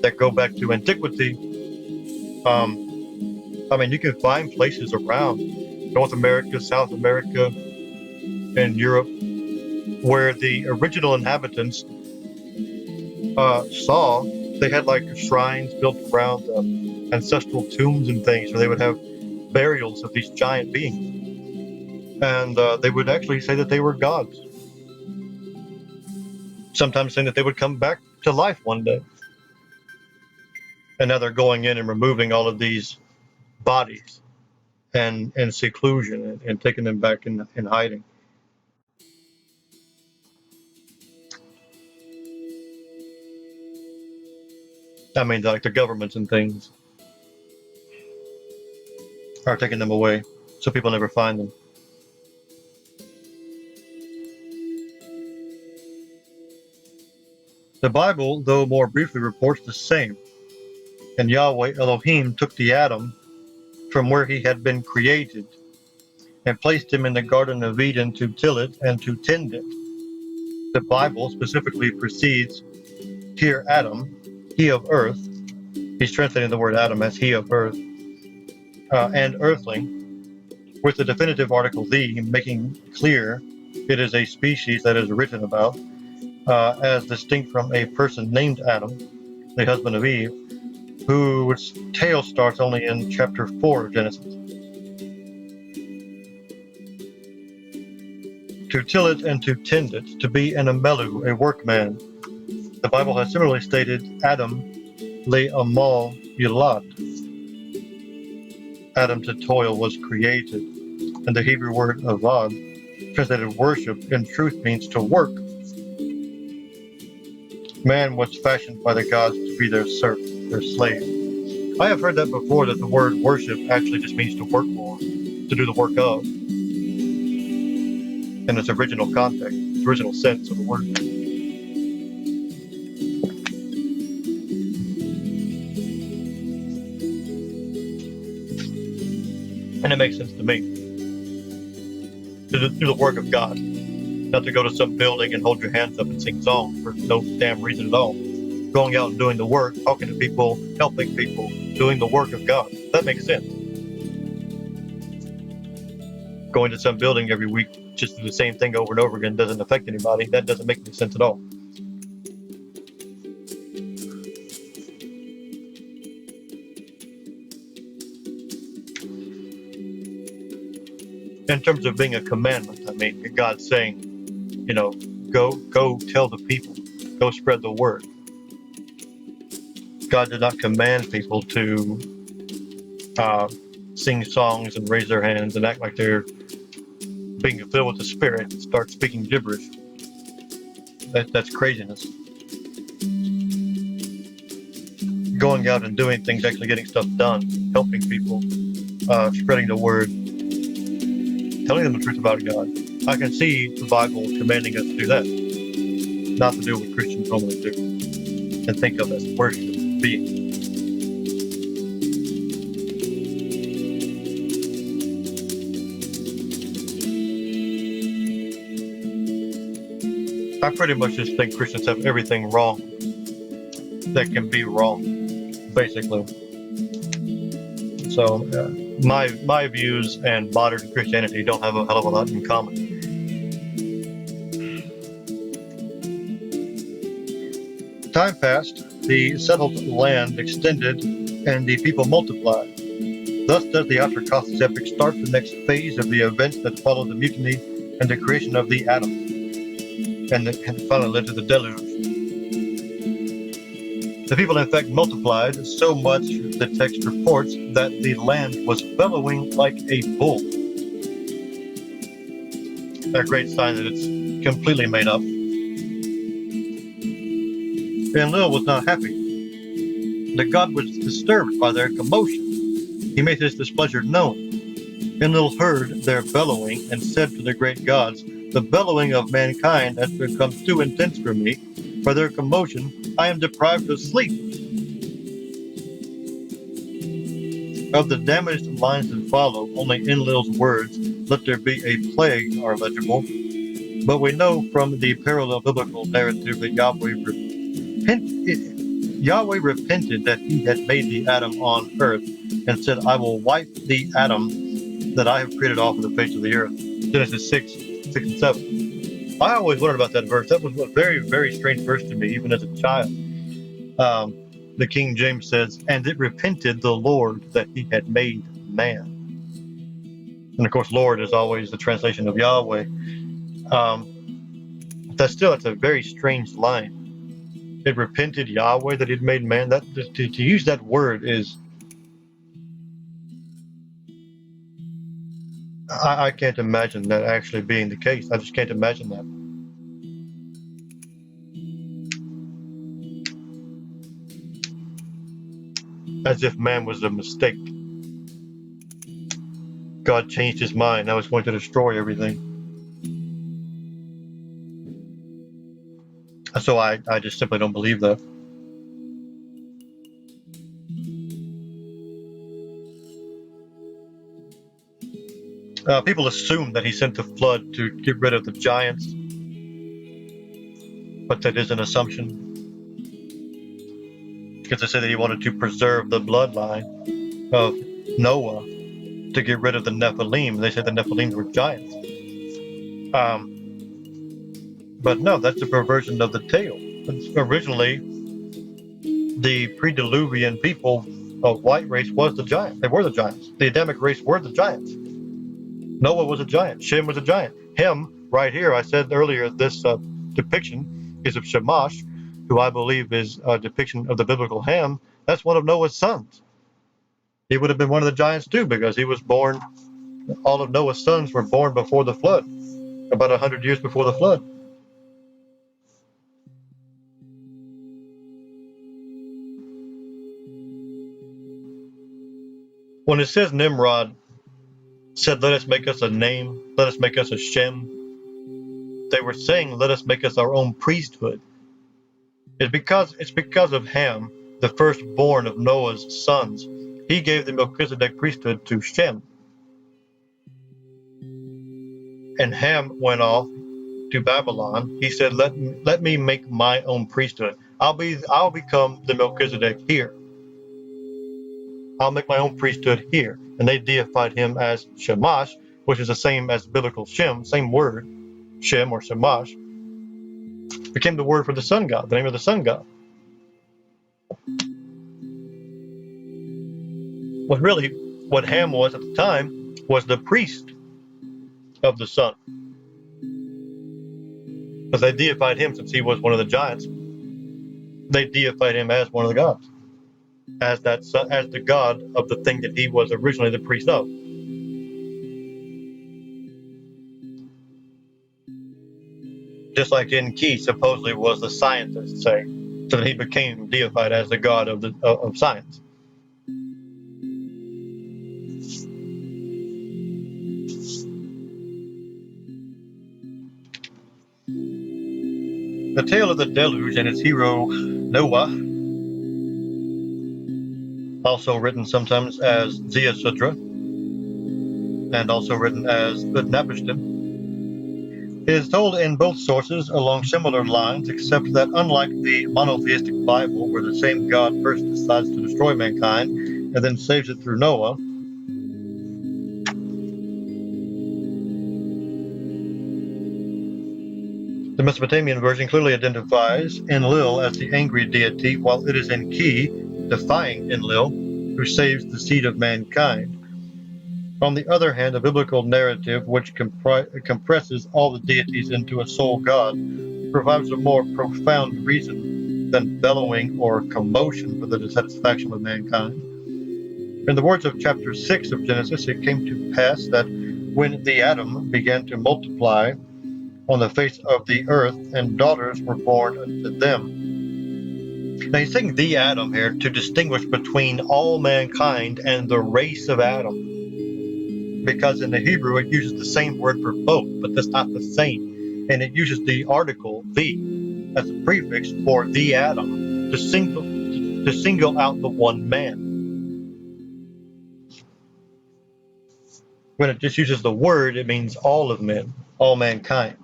[SPEAKER 1] that go back to antiquity. You can find places around North America, South America, and Europe where the original inhabitants saw they had like shrines built around ancestral tombs and things where they would have burials of these giant beings, and they would actually say that they were gods, sometimes saying that they would come back to life one day. And now they're going in and removing all of these bodies and seclusion and taking them back in hiding. Like the governments and things are taking them away so people never find them. The Bible, though more briefly, reports the same. And Yahweh Elohim took the Adam from where he had been created and placed him in the Garden of Eden to till it and to tend it. The Bible specifically precedes here Adam, he of earth. He's translating the word Adam as he of earth, and earthling, with the definitive article the, making clear it is a species that is written about, as distinct from a person named Adam, the husband of Eve, whose tale starts only in chapter 4 of Genesis. To till it and to tend it, to be an amelu, a workman. The Bible has similarly stated Adam le amal yilad. Adam to toil was created, and the Hebrew word avad, translated worship, in truth means to work. Man was fashioned by the gods to be their serf, their slave. I have heard that before, that the word worship actually just means to work for, to do the work of, in its original context, its original sense of the word. And it makes sense to me. To do the work of God, not to go to some building and hold your hands up and sing songs for no damn reason at all. Going out and doing the work, talking to people, helping people, doing the work of God. That makes sense. Going to some building every week, just do the same thing over and over again, doesn't affect anybody. That doesn't make any sense at all. In terms of being a commandment, I mean, God's saying, go tell the people, go spread the word. God did not command people to sing songs and raise their hands and act like they're being filled with the Spirit and start speaking gibberish. That's craziness. Going out and doing things, actually getting stuff done, helping people, spreading the word, telling them the truth about God. I can see the Bible commanding us to do that, not to do what Christians normally do and think of as worship being. I pretty much just think Christians have everything wrong that can be wrong, basically. So my views and modern Christianity don't have a hell of a lot in common. Time passed, the settled land extended, and the people multiplied. Thus does the Outer Cosmos epic start the next phase of the events that followed the mutiny and the creation of the atom, and finally led to the deluge. The people in fact multiplied so much, the text reports, that the land was bellowing like a bull. A great sign that it's completely made up. Enlil was not happy. The god was disturbed by their commotion. He made his displeasure known. Enlil heard their bellowing and said to the great gods, "The bellowing of mankind has become too intense for me. For their commotion, I am deprived of sleep." Of the damaged lines that follow, only Enlil's words, "Let there be a plague," are legible. But we know from the parallel biblical narrative that Yahweh repented that he had made the Adam on earth and said, "I will wipe the Adam that I have created off of the face of the earth." Genesis 6 and 7. I always wondered about that verse. That was a very, very strange verse to me, even as a child. The King James says, "And it repented the Lord that he had made man." And of course, Lord is always the translation of Yahweh. That's a very strange line. It repented Yahweh that he'd made man. That to use that word is, I can't imagine that actually being the case. I just can't imagine that. As if man was a mistake. God changed his mind. Now he's going to destroy everything. So I just simply don't believe that. People assume that he sent the flood to get rid of the giants, but that is an assumption. Because they say that he wanted to preserve the bloodline of Noah to get rid of the Nephilim. They said the Nephilim were giants. But no, that's a perversion of the tale. Originally, the pre-Diluvian people of white race was the giant. They were the giants. The Adamic race were the giants. Noah was a giant. Shem was a giant. Him, right here, I said earlier, this depiction is of Shamash, who I believe is a depiction of the biblical Ham. That's one of Noah's sons. He would have been one of the giants too, because he was born, all of Noah's sons were born before the flood, about 100 years before the flood. When it says Nimrod said, "Let us make us a name, let us make us a Shem," they were saying, "Let us make us our own priesthood." It's because of Ham, the firstborn of Noah's sons. He gave the Melchizedek priesthood to Shem. And Ham went off to Babylon. He said, let me make my own priesthood. I'll become the Melchizedek here. I'll make my own priesthood here. And they deified him as Shamash, which is the same as biblical Shem, same word, Shem or Shamash, became the word for the sun god, the name of the sun god. What Ham was at the time was the priest of the sun. Because they deified him since he was one of the giants. They deified him as one of the gods, as the god of the thing that he was originally the priest of. Just like Enki supposedly was the scientist, say, so that he became deified as the god of science. The tale of the deluge and its hero Noah, also written sometimes as Ziusudra, and also written as Utnapishtim, is told in both sources along similar lines, except that unlike the monotheistic Bible, where the same God first decides to destroy mankind and then saves it through Noah, the Mesopotamian version clearly identifies Enlil as the angry deity, while it is Enki, defying Enlil, who saves the seed of mankind. On the other hand, the biblical narrative, which compresses all the deities into a sole god, provides a more profound reason than bellowing or commotion for the dissatisfaction of mankind. In the words of chapter 6 of Genesis, it came to pass that when the Adam began to multiply on the face of the earth, and daughters were born unto them. Now he's saying the Adam here to distinguish between all mankind and the race of Adam, because in the Hebrew it uses the same word for both, but that's not the same. And it uses the article the as a prefix for the Adam to single out the one man. When it just uses the word, it means all of men, all mankind.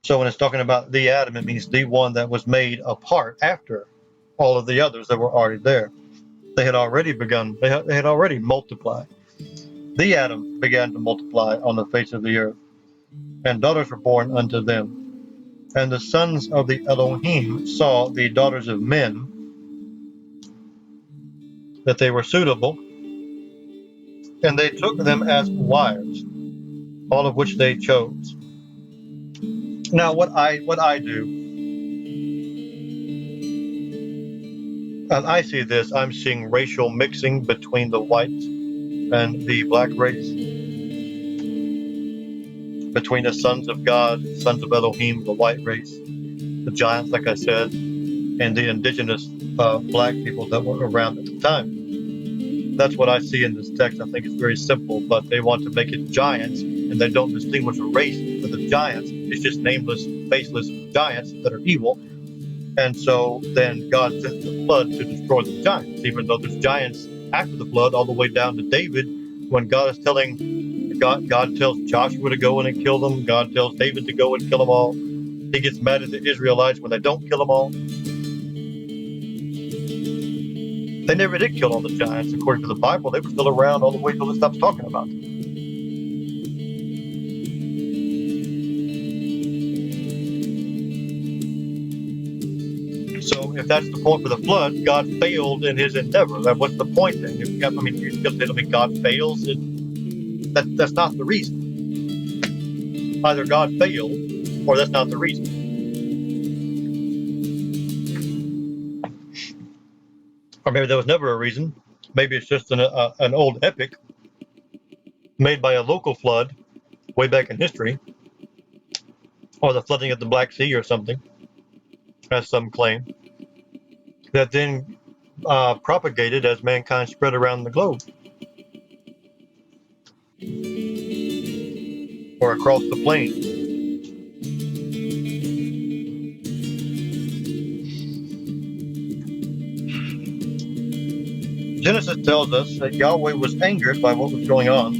[SPEAKER 1] So when it's talking about the Adam, it means the one that was made apart after all of the others that were already there. They had already begun, they had already multiplied. The Adam began to multiply on the face of the earth, and daughters were born unto them. And the sons of the Elohim saw the daughters of men, that they were suitable, and they took them as wives, all of which they chose. Now, what I do, and I see this, I'm seeing racial mixing between the white and the black race, between the sons of God, sons of Elohim, the white race, the giants, like I said, and the indigenous black people that were around at the time. That's what I see in this text. I think it's very simple, but they want to make it giants, and they don't distinguish a race for the giants. It's just nameless, faceless giants that are evil. And so then God sends the flood to destroy the giants, even though there's giants after the flood, all the way down to David, when God tells Joshua to go in and kill them. God tells David to go and kill them all. He gets mad at the Israelites when they don't kill them all. They never did kill all the giants, according to the Bible. They were still around all the way till it stops talking about them. So if that's the point for the flood, God failed in his endeavor. What's the point then? You're still telling me God fails? That's not the reason. Either God failed, or that's not the reason. Or maybe there was never a reason. Maybe it's just an old epic made by a local flood way back in history, or the flooding of the Black Sea or something, as some claim, that then propagated as mankind spread around the globe or across the plain. Genesis tells us that Yahweh was angered by what was going on.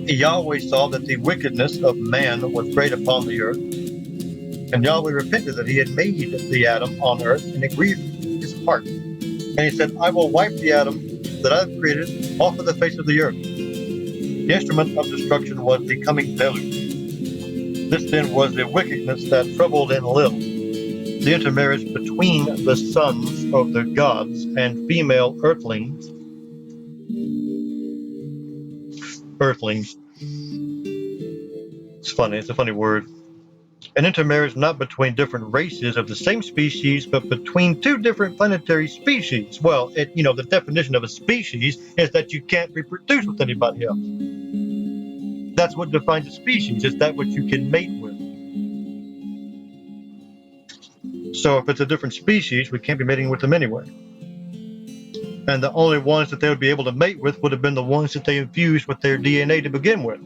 [SPEAKER 1] Yahweh saw that the wickedness of man was great upon the earth, and Yahweh repented that he had made the Adam on earth, and it grieved his heart. And he said, I will wipe the Adam that I have created off of the face of the earth. The instrument of destruction was the coming deluge. This then was the wickedness that troubled Enlil, the intermarriage between the sons of the gods and female earthlings. It's funny. It's a funny word. An intermarriage not between different races of the same species, but between two different planetary species. Well, the definition of a species is that you can't reproduce with anybody else. That's what defines a species, is that what you can mate with. So if it's a different species, we can't be mating with them anyway. And the only ones that they would be able to mate with would have been the ones that they infused with their DNA to begin with.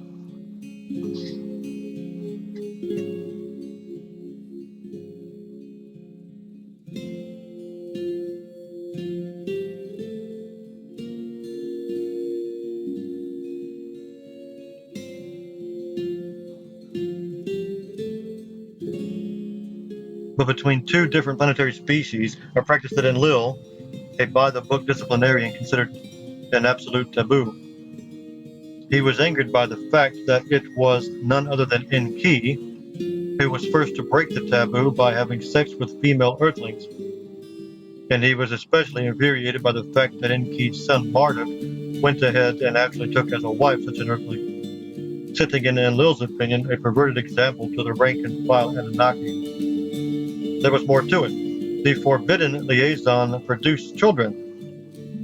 [SPEAKER 1] But between two different planetary species, a practice that Enlil, a by-the-book disciplinarian, considered an absolute taboo. He was angered by the fact that it was none other than Enki who was first to break the taboo by having sex with female earthlings. And he was especially infuriated by the fact that Enki's son Marduk went ahead and actually took as a wife such an earthling, setting in Enlil's opinion a perverted example to the rank and file Anunnaki. There was more to it. The forbidden liaison produced children.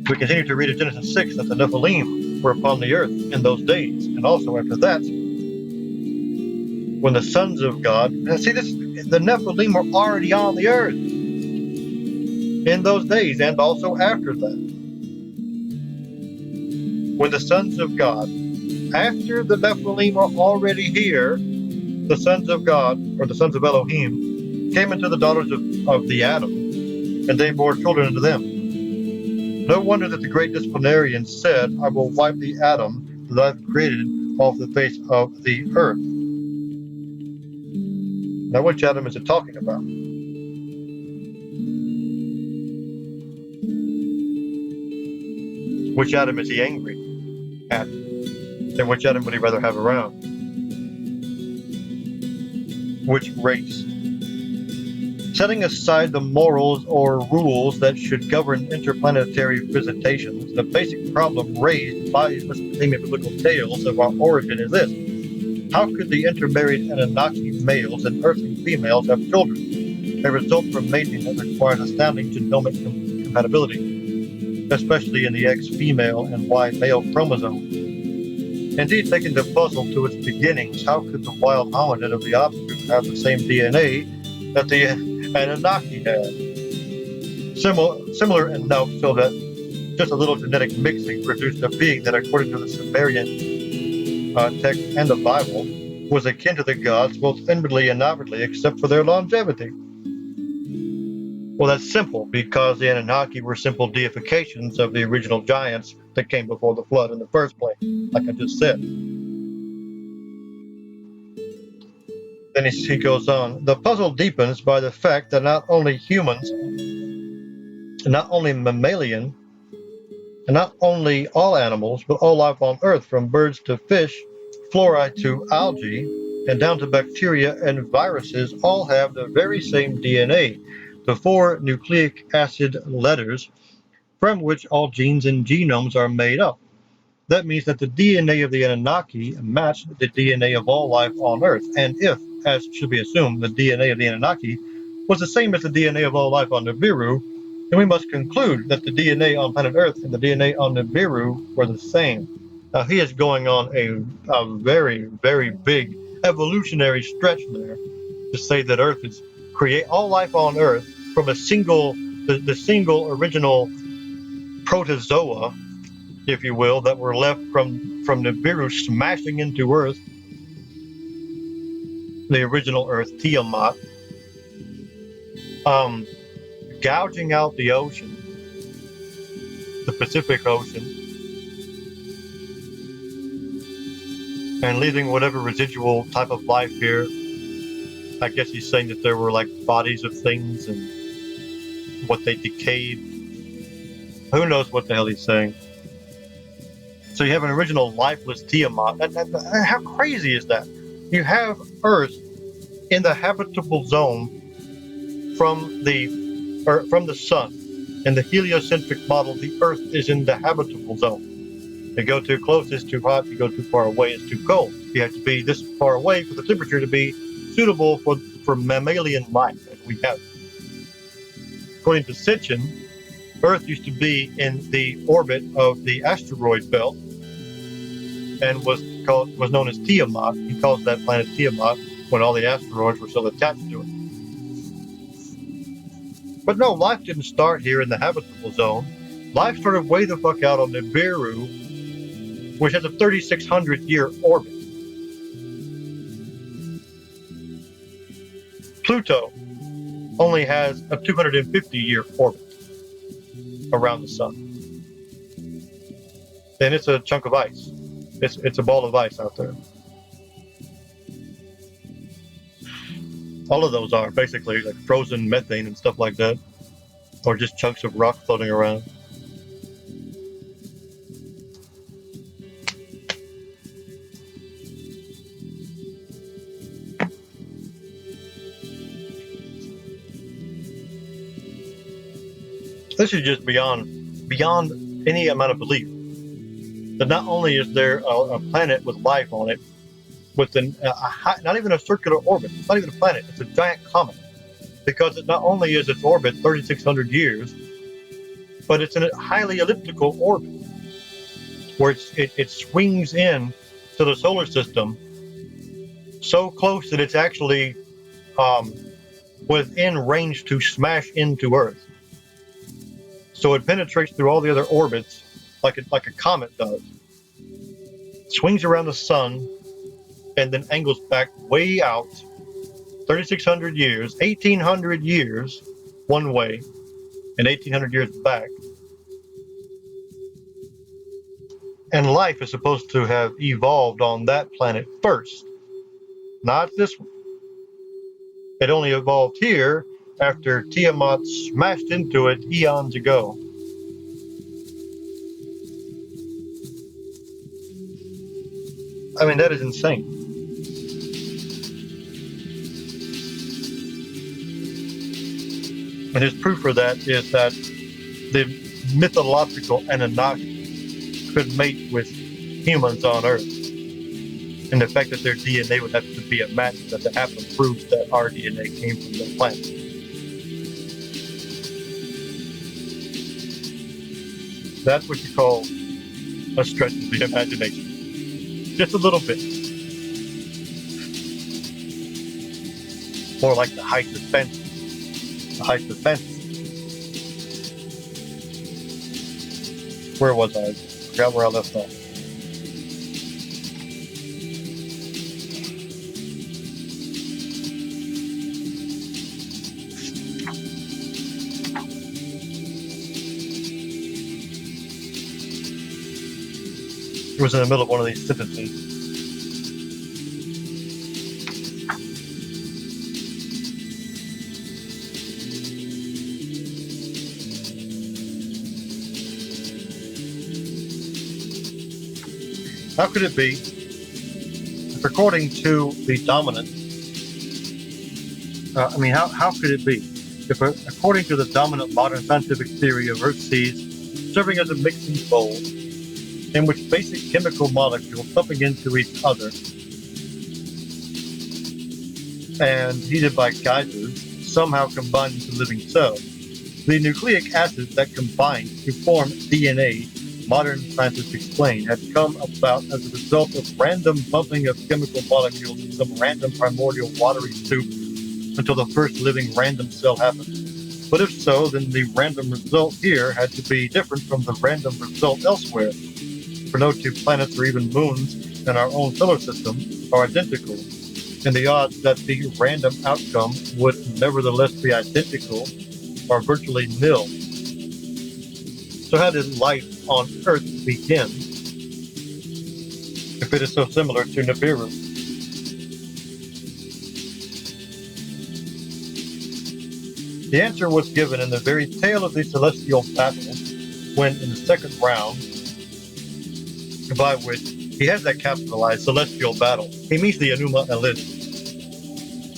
[SPEAKER 1] We continue to read in Genesis 6 that the Nephilim were upon the earth in those days, and also after that, when the sons of God, the Nephilim were already on the earth in those days, and also after that. When the sons of God, after the Nephilim were already here, the sons of God, or the sons of Elohim, came into the daughters of the Adam, and they bore children unto them. No wonder that the great disciplinarian said, I will wipe the Adam that I've created off the face of the earth. Now, which Adam is it talking about? Which Adam is he angry at? And which Adam would he rather have around? Which race? Setting aside the morals or rules that should govern interplanetary visitations, the basic problem raised by Mesopotamian biblical tales of our origin is this. How could the intermarried Anunnaki males and earthling females have children? A result from mating that requires astounding genomic compatibility, especially in the X female and Y male chromosome. Indeed, taking the puzzle to its beginnings, how could the wild hominid of the opposite have the same DNA that the Anunnaki had? Similar enough so that just a little genetic mixing produced a being that, according to the Sumerian text and the Bible, was akin to the gods both inwardly and outwardly, except for their longevity. Well, that's simple, because the Anunnaki were simple deifications of the original giants that came before the flood in the first place, like I just said. Then he goes on, the puzzle deepens by the fact that not only humans, not only mammalian, and not only all animals, but all life on Earth, from birds to fish, flora to algae, and down to bacteria and viruses, all have the very same DNA, the 4 nucleic acid letters from which all genes and genomes are made up. That means that the DNA of the Anunnaki matched the DNA of all life on Earth, and if, as should be assumed, the DNA of the Anunnaki was the same as the DNA of all life on Nibiru, then we must conclude that the DNA on planet Earth and the DNA on Nibiru were the same. Now, he is going on a very, very big evolutionary stretch there to say that Earth is create all life on Earth from a single, the single original protozoa, if you will, that were left from Nibiru smashing into Earth, the original Earth, Tiamat, gouging out the ocean, the Pacific Ocean, and leaving whatever residual type of life here. I guess he's saying that there were like bodies of things and what they decayed. Who knows what the hell he's saying? So you have an original lifeless Tiamat. How crazy is that? You have Earth in the habitable zone from the sun. In the heliocentric model, the Earth is in the habitable zone. You go too close, it's too hot. You go too far away, it's too cold. You have to be this far away for the temperature to be suitable for mammalian life as we have. According to Sitchin, Earth used to be in the orbit of the asteroid belt and was known as Tiamat. He calls that planet Tiamat when all the asteroids were still attached to it. But no, life didn't start here in the habitable zone. Life started way the fuck out on Nibiru, which has a 3,600-year orbit. Pluto only has a 250-year orbit around the sun. And it's a chunk of ice. It's a ball of ice out there. All of those are basically like frozen methane and stuff like that, or just chunks of rock floating around. This is just beyond any amount of belief. That not only is there a planet with life on it, with not even a circular orbit, it's not even a planet, it's a giant comet. Because it not only is its orbit 3,600 years, but it's in a highly elliptical orbit, where it swings in to the solar system so close that it's actually within range to smash into Earth. So it penetrates through all the other orbits like a comet does. Swings around the sun and then angles back way out 3,600 years, 1,800 years one way, and 1,800 years back. And life is supposed to have evolved on that planet first, not this one. It only evolved here after Tiamat smashed into it eons ago. I mean, that is insane. And his proof for that is that the mythological Anunnaki could mate with humans on Earth. And the fact that their DNA would have to be a match that to happen proves that our DNA came from the planet. That's what you call a stretch of the imagination. Just a little bit. More like the height of fantasy. The height of fantasy. Where was I? Forgot where I left off. It was in the middle of one of these sentences. How could it be, if according to the dominant, how could it be, if according to the dominant modern scientific theory of Earthseas serving as a mixing bowl, in which basic chemical molecules bumping into each other and heated by geysers somehow combine into living cells. The nucleic acids that combine to form DNA, modern scientists explain, had come about as a result of random bumping of chemical molecules in some random primordial watery soup until the first living random cell happened. But if so, then the random result here had to be different from the random result elsewhere. For no two planets or even moons in our own solar system are identical, and the odds that the random outcome would nevertheless be identical are virtually nil. So how did life on Earth begin, if it is so similar to Nibiru? The answer was given in the very tail of the celestial battle, when in the second round, by which he has that capitalized celestial battle. He means the Enuma Elish,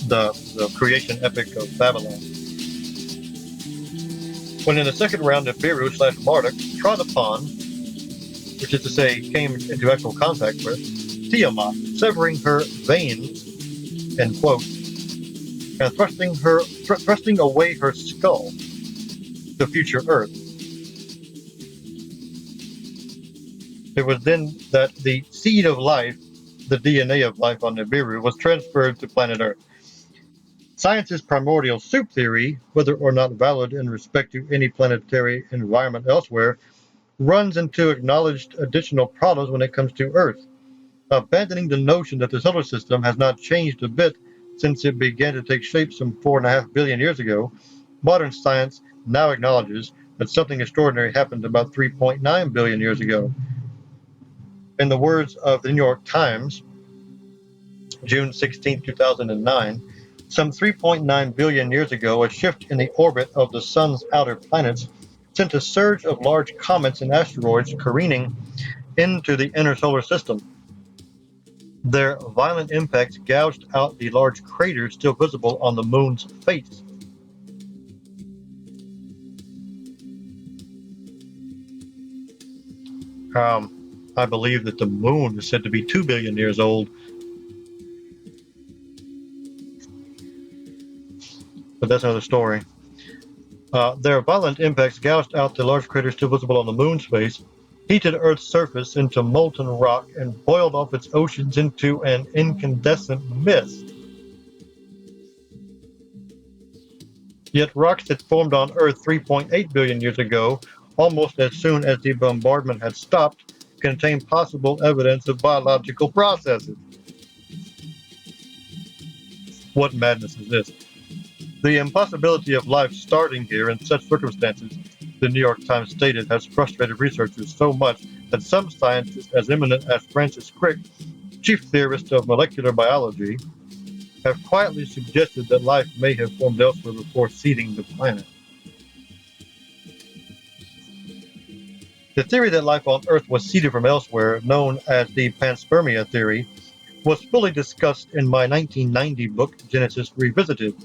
[SPEAKER 1] the creation epic of Babylon. When in the second round of Nibiru/Marduk trod upon, which is to say came into actual contact with, Tiamat, severing her veins, end quote, and thrusting away her skull to future Earth. It was then that the seed of life, the DNA of life on Nibiru, was transferred to planet Earth. Science's primordial soup theory, whether or not valid in respect to any planetary environment elsewhere, runs into acknowledged additional problems when it comes to Earth. Abandoning the notion that the solar system has not changed a bit since it began to take shape some 4.5 billion years ago, modern science now acknowledges that something extraordinary happened about 3.9 billion years ago. In the words of the New York Times, June 16, 2009, some 3.9 billion years ago, a shift in the orbit of the sun's outer planets sent a surge of large comets and asteroids careening into the inner solar system. Their violent impacts gouged out the large craters still visible on the moon's face. I believe that the moon is said to be 2 billion years old, but that's another story. Their violent impacts gouged out the large craters still visible on the moon's face, heated Earth's surface into molten rock, and boiled off its oceans into an incandescent mist. Yet rocks that formed on Earth 3.8 billion years ago, almost as soon as the bombardment had stopped, contain possible evidence of biological processes. What madness is this? The impossibility of life starting here in such circumstances, the New York Times stated, has frustrated researchers so much that some scientists as eminent as Francis Crick, chief theorist of molecular biology, have quietly suggested that life may have formed elsewhere before seeding the planet. The theory that life on Earth was seeded from elsewhere, known as the panspermia theory, was fully discussed in my 1990 book, Genesis Revisited,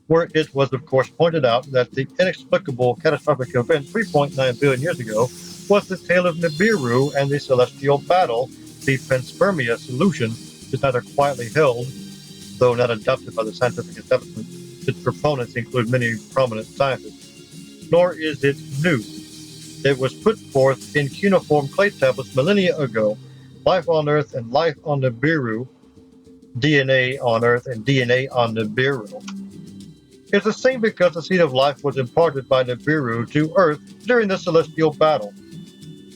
[SPEAKER 1] where it was of course pointed out that the inexplicable catastrophic event 3.9 billion years ago was the tale of Nibiru and the celestial battle. The panspermia solution is neither quietly held, though not adopted by the scientific establishment. Its proponents include many prominent scientists. Nor is it new. It was put forth in cuneiform clay tablets millennia ago. Life on Earth and life on Nibiru, DNA on Earth and DNA on Nibiru. It's the same because the seed of life was imparted by Nibiru to Earth during the celestial battle.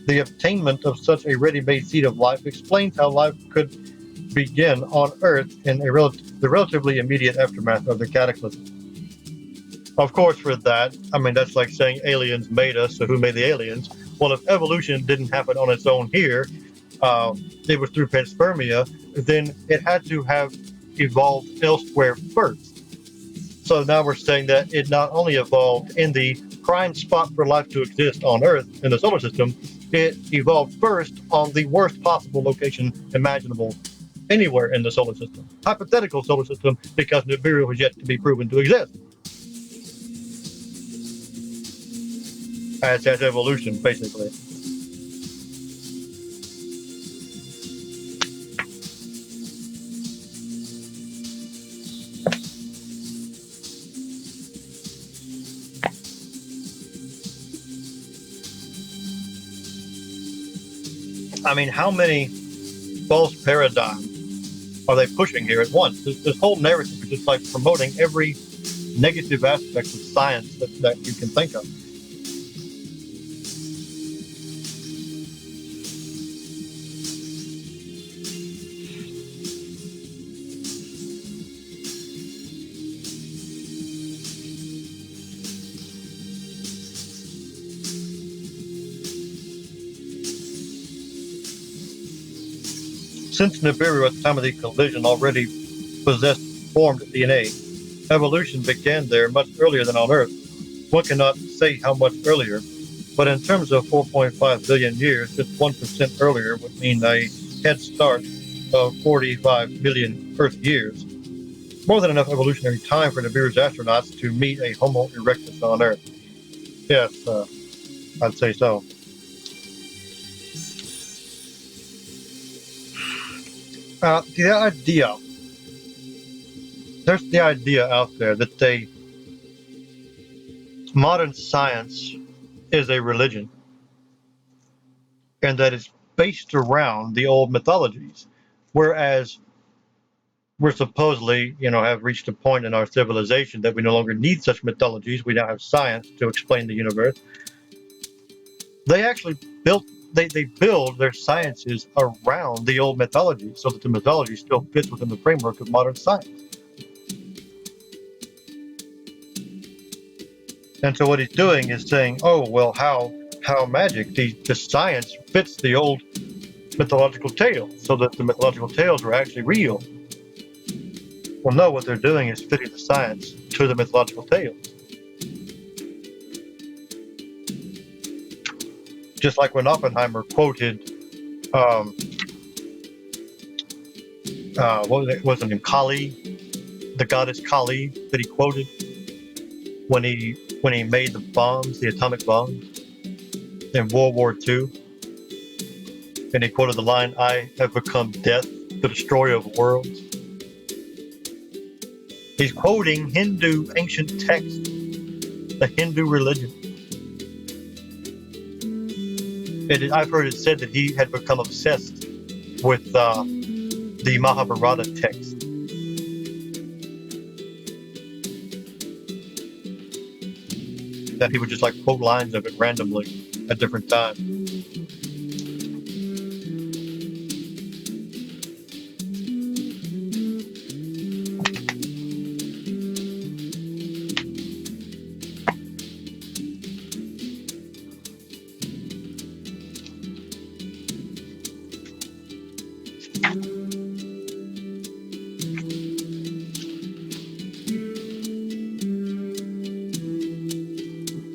[SPEAKER 1] The obtainment of such a ready-made seed of life explains how life could begin on Earth in the relatively immediate aftermath of the cataclysm. Of course, for that, that's like saying aliens made us, so who made the aliens? Well, if evolution didn't happen on its own here, it was through panspermia, then it had to have evolved elsewhere first. So now we're saying that it not only evolved in the prime spot for life to exist on Earth in the solar system, it evolved first on the worst possible location imaginable anywhere in the solar system. Hypothetical solar system, because Nibiru was yet to be proven to exist. That's evolution, basically. How many false paradigms are they pushing here at once? This whole narrative is just like promoting every negative aspect of science that you can think of. Since Nibiru at the time of the collision already possessed formed DNA, evolution began there much earlier than on Earth. One cannot say how much earlier, but in terms of 4.5 billion years, just 1% earlier would mean a head start of 45 billion Earth years. More than enough evolutionary time for Nibiru's astronauts to meet a Homo erectus on Earth. Yes, I'd say so. The idea, there's the idea out there that modern science is a religion and that it's based around the old mythologies, whereas we're supposedly, have reached a point in our civilization that we no longer need such mythologies. We now have science to explain the universe. They actually built, they build their sciences around the old mythology so that the mythology still fits within the framework of modern science. And so what he's doing is saying, oh, well, how magic, the science fits the old mythological tales so that the mythological tales are actually real. Well, no, what they're doing is fitting the science to the mythological tales. Just like when Oppenheimer quoted, what was it, Kali, the goddess Kali, that he quoted when he made the bombs, the atomic bombs in World War II, and he quoted the line, "I have become death, the destroyer of worlds." He's quoting Hindu ancient texts, the Hindu religion. I've heard it said that he had become obsessed with the Mahabharata text. That he would just quote lines of it randomly at different times.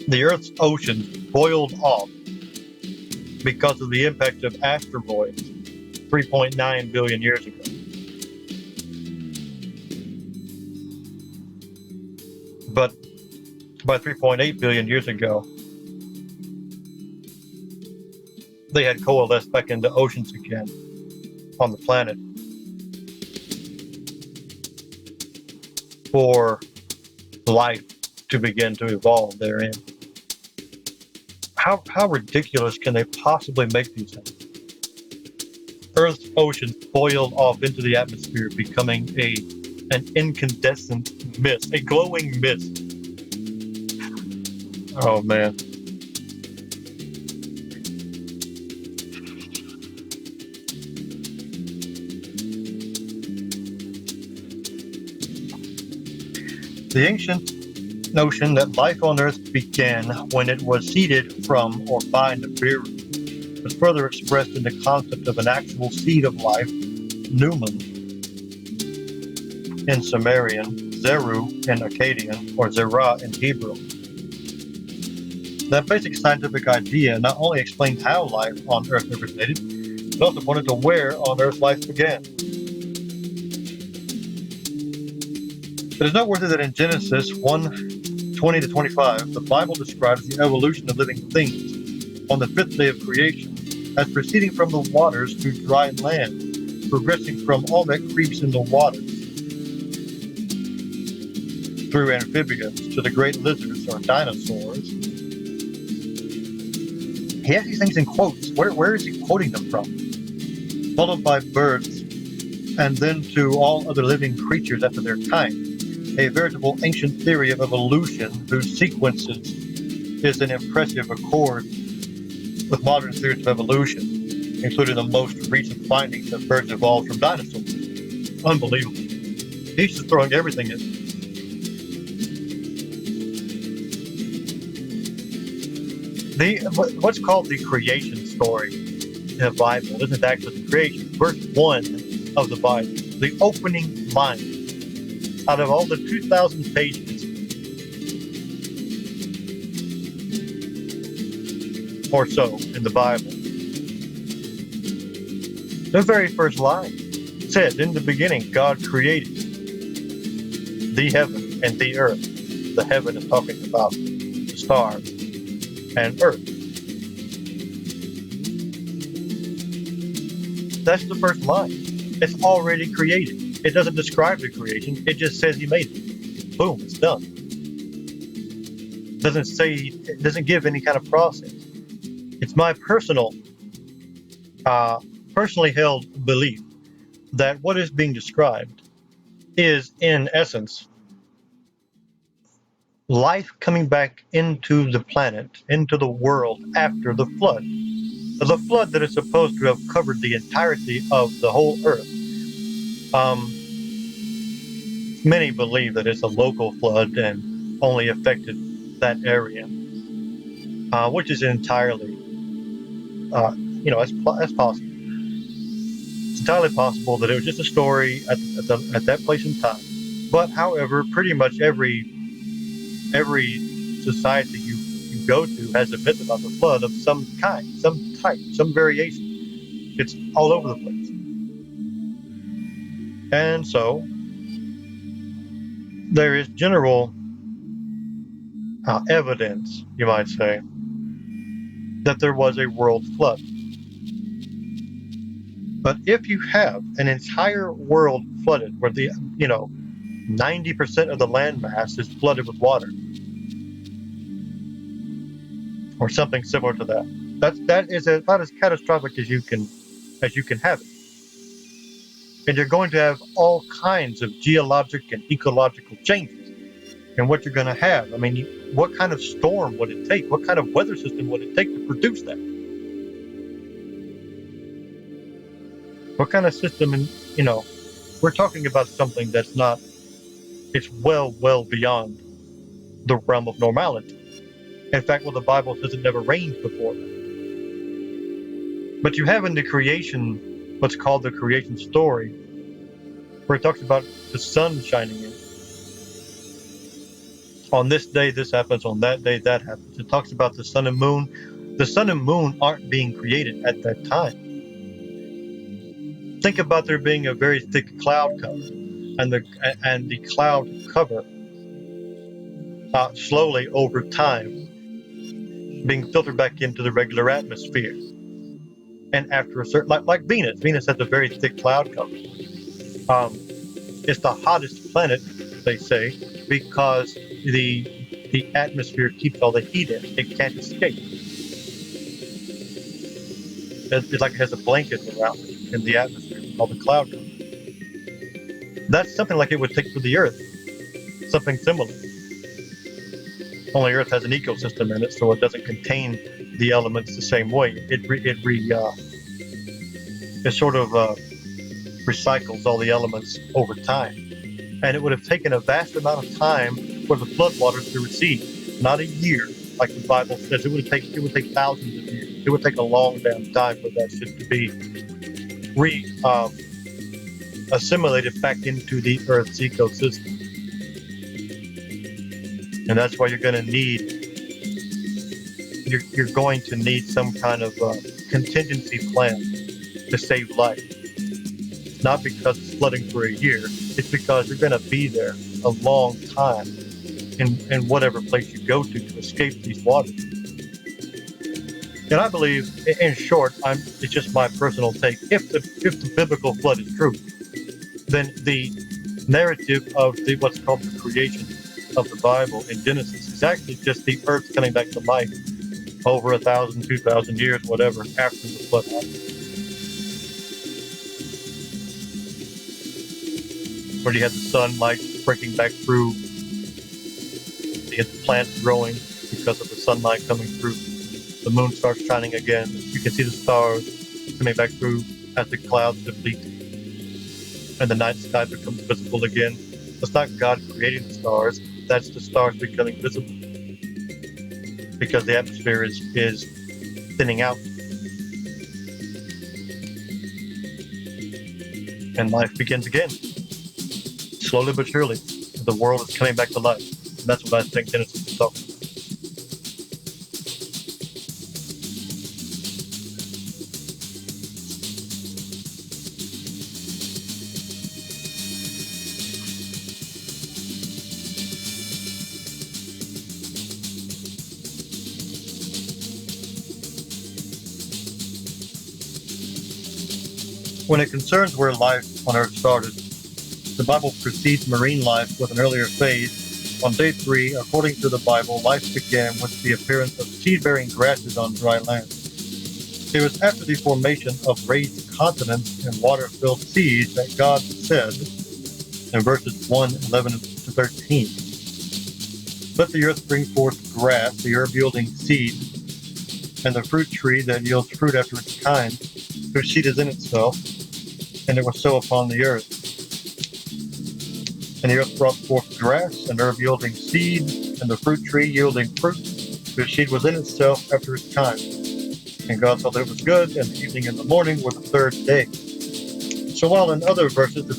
[SPEAKER 1] The Earth's oceans boiled off because of the impact of asteroids 3.9 billion years ago. But by 3.8 billion years ago, they had coalesced back into oceans again on the planet for life to begin to evolve therein. How ridiculous can they possibly make these things? Earth's oceans boiled off into the atmosphere, becoming an incandescent mist, a glowing mist. Oh man. The ancient notion that life on Earth began when it was seeded from or by Nibiru was further expressed in the concept of an actual seed of life, Numen, in Sumerian, Zeru in Akkadian, or Zerah in Hebrew. That basic scientific idea not only explains how life on Earth originated, but also pointed to where on Earth life began. It is noteworthy that in Genesis 1:20-25, the Bible describes the evolution of living things on the fifth day of creation as proceeding from the waters to dry land, progressing from all that creeps in the waters through amphibians to the great lizards or dinosaurs. He has these things in quotes. Where is he quoting them from? Followed by birds, and then to all other living creatures after their kind. A veritable ancient theory of evolution whose sequences is in impressive accord with modern theories of evolution, including the most recent findings that birds evolved from dinosaurs. Unbelievable. He's just throwing everything in. What's called the creation story in the Bible isn't actually the creation. Verse 1 of the Bible, the opening line, out of all the 2,000 pages or so in the Bible, the very first line said, "In the beginning, God created the heaven and the earth." The heaven is talking about the stars and earth. That's the first line. It's already created. It doesn't describe the creation. It just says he made it. Boom, it's done. It doesn't give any kind of process. It's my personally held belief that what is being described is, in essence, life coming back into the planet, into the world after the flood. The flood that is supposed to have covered the entirety of the whole earth. Many believe that it's a local flood and only affected that area, which is entirely, as possible. It's entirely possible that it was just a story at that place in time. But however, pretty much every society you go to has a myth about the flood of some kind, some type, some variation. It's all over the place. And so there is general evidence, you might say, that there was a world flood. But if you have an entire world flooded where 90% of the landmass is flooded with water, or something similar to that, that is about as catastrophic as you can have it. And you're going to have all kinds of geologic and ecological changes. And what you're going to have, I mean, what kind of storm would it take? What kind of weather system would it take to produce that? What kind of system? And we're talking about something that's not. It's well beyond the realm of normality. In fact, the Bible says it never rained before. But you have in the creation what's called the creation story, where it talks about the sun shining in. On this day, this happens. On that day, that happens. It talks about the sun and moon. The sun and moon aren't being created at that time. Think about there being a very thick cloud cover, and the cloud cover slowly over time being filtered back into the regular atmosphere. And after a certain, like Venus has a very thick cloud cover. It's the hottest planet, they say, because the atmosphere keeps all the heat in. It can't escape. It's like it has a blanket around it in the atmosphere called the cloud cover. That's something like it would take for the Earth. Something similar. Only Earth has an ecosystem in it, so it doesn't contain the elements the same way. It sort of recycles all the elements over time. And it would have taken a vast amount of time for the floodwaters to recede. Not a year, like the Bible says. It would take thousands of years. It would take a long damn time for that shit to be assimilated back into the Earth's ecosystem. And that's why you're going to need some kind of contingency plan to save life. Not because it's flooding for a year, it's because you're going to be there a long time in whatever place you go to escape these waters. And I believe, in short, it's just my personal take. If the biblical flood is true, then the narrative of what's called the creation of the Bible in Genesis is actually just the earth coming back to life over 1,000, 2,000 years, whatever, after the flood happened. Where you had the sunlight breaking back through, you had the plants growing because of the sunlight coming through. The moon starts shining again. You can see the stars coming back through as the clouds deplete, and the night sky becomes visible again. That's not God creating the stars. That's the stars becoming visible because the atmosphere is thinning out, and life begins again. Slowly but surely, the world is coming back to life. And that's what I think Genesis is talking about. When it concerns where life on Earth started, the Bible precedes marine life with an earlier phase. On day 3, according to the Bible, life began with the appearance of seed-bearing grasses on dry land. It was after the formation of raised continents and water-filled seas that God said, in verses 1:11 to 13, "Let the earth bring forth grass, the herb yielding seed, and the fruit tree that yields fruit after its kind, whose seed is in itself." And it was so upon the earth. And the earth brought forth grass, and herb yielding seed, and the fruit tree yielding fruit, whose seed was in itself after its kind. And God saw that it was good, and the evening and the morning were the third day. So while in other verses the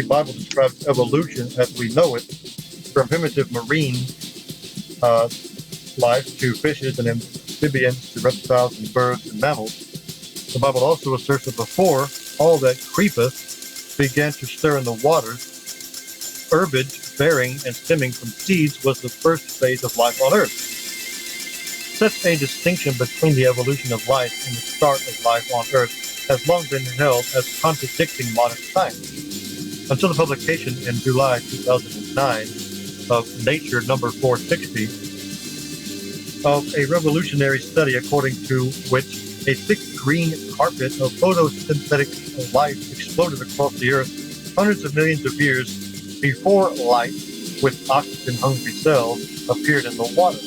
[SPEAKER 1] Bible describes evolution as we know it, from primitive marine life to fishes and amphibians to reptiles and birds and mammals, the Bible also asserts that before all that creepeth began to stir in the waters, herbage bearing and stemming from seeds was the first phase of life on earth. Such a distinction between the evolution of life and the start of life on earth has long been held as contradicting modern science, until the publication in July 2009 of Nature number 460 of a revolutionary study according to which a thick green carpet of photosynthetic life exploded across the earth hundreds of millions of years before life with oxygen-hungry cells appeared in the water.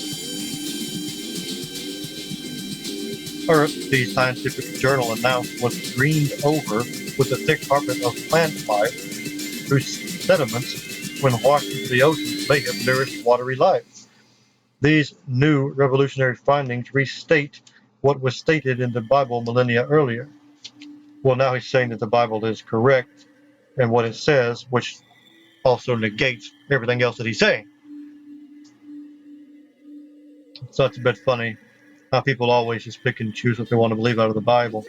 [SPEAKER 1] Earth, the scientific journal announced, was greened over with a thick carpet of plant life whose sediments, when washed into the oceans, may have nourished watery life. These new revolutionary findings restate what was stated in the Bible millennia earlier. Well, now he's saying that the Bible is correct in what it says, which also negates everything else that he's saying. So it's a bit funny how people always just pick and choose what they want to believe out of the Bible.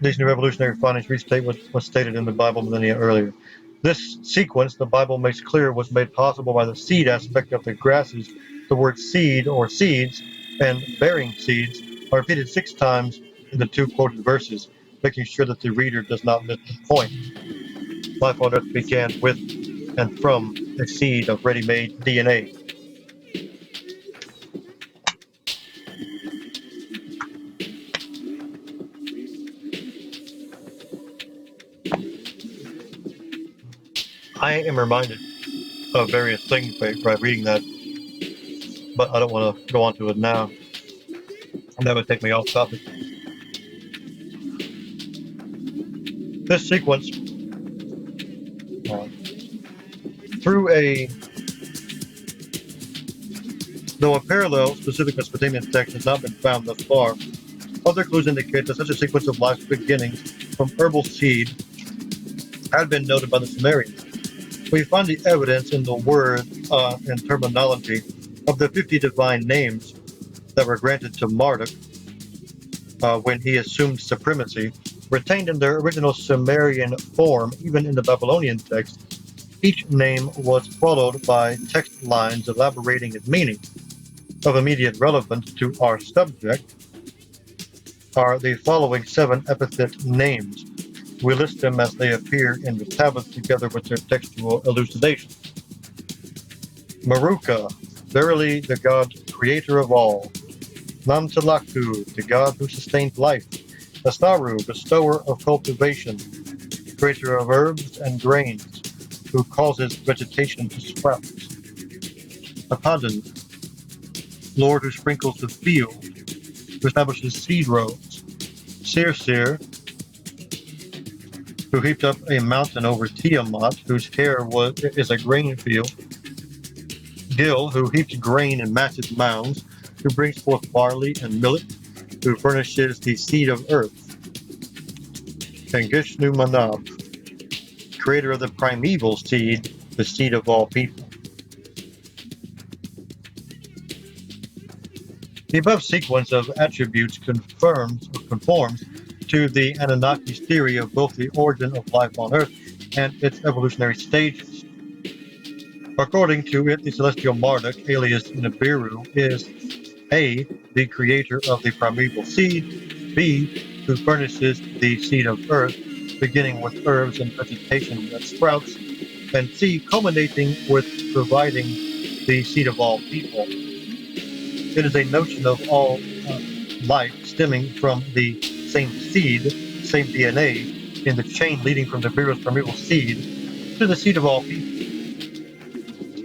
[SPEAKER 1] These new revolutionary findings restate what was stated in the Bible millennia earlier. This sequence, the Bible makes clear, was made possible by the seed aspect of the grasses. The word seed or seeds and bearing seeds are repeated 6 times in the 2 quoted verses, making sure that the reader does not miss the point. Life on earth began with and from a seed of ready-made DNA. I am reminded of various things by reading that, but I don't want to go on to it now. That would take me off topic. This sequence, though a parallel specific Mesopotamian text has not been found thus far, other clues indicate that such a sequence of life's beginnings from herbal seed had been noted by the Sumerians. We find the evidence in the word and terminology of the 50 divine names that were granted to Marduk when he assumed supremacy, retained in their original Sumerian form. Even in the Babylonian text, each name was followed by text lines elaborating its meaning. Of immediate relevance to our subject are the following 7 epithet names. We list them as they appear in the tablets together with their textual elucidations. Maruka, verily the God creator of all. Namtalaku, the God who sustains life. Astaru, bestower of cultivation, creator of herbs and grains, who causes vegetation to sprout. Apadan, Lord who sprinkles the field, who establishes seed rows. Sir, who heaped up a mountain over Tiamat, whose hair is a grain field. Gil, who heaps grain in massive mounds, who brings forth barley and millet, who furnishes the seed of earth. And Gishnu Manab, creator of the primeval seed, the seed of all people. The above sequence of attributes conforms to the Anunnaki's theory of both the origin of life on Earth and its evolutionary stages. According to it, the celestial Marduk, alias Nibiru, is A, the creator of the primeval seed, B, who furnishes the seed of earth, beginning with herbs and vegetation that sprouts, and C, culminating with providing the seed of all people. It is a notion of all life stemming from the same seed, same DNA, in the chain leading from the primeval seed to the seed of all people.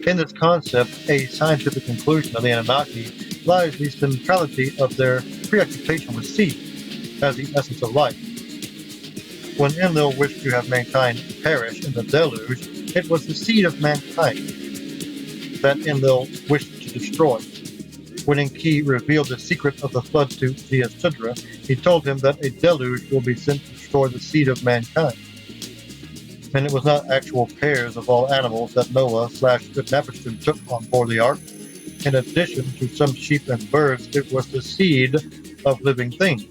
[SPEAKER 1] In this concept, a scientific conclusion of the Anunnaki lies the centrality of their preoccupation with seed as the essence of life. When Enlil wished to have mankind perish in the deluge, it was the seed of mankind that Enlil wished to destroy. When Enki revealed the secret of the flood to Ziasudra, he told him that a deluge will be sent to destroy the seed of mankind. And it was not actual pairs of all animals that Noah/Utnapishtim took on board the ark. In addition to some sheep and birds, it was the seed of living things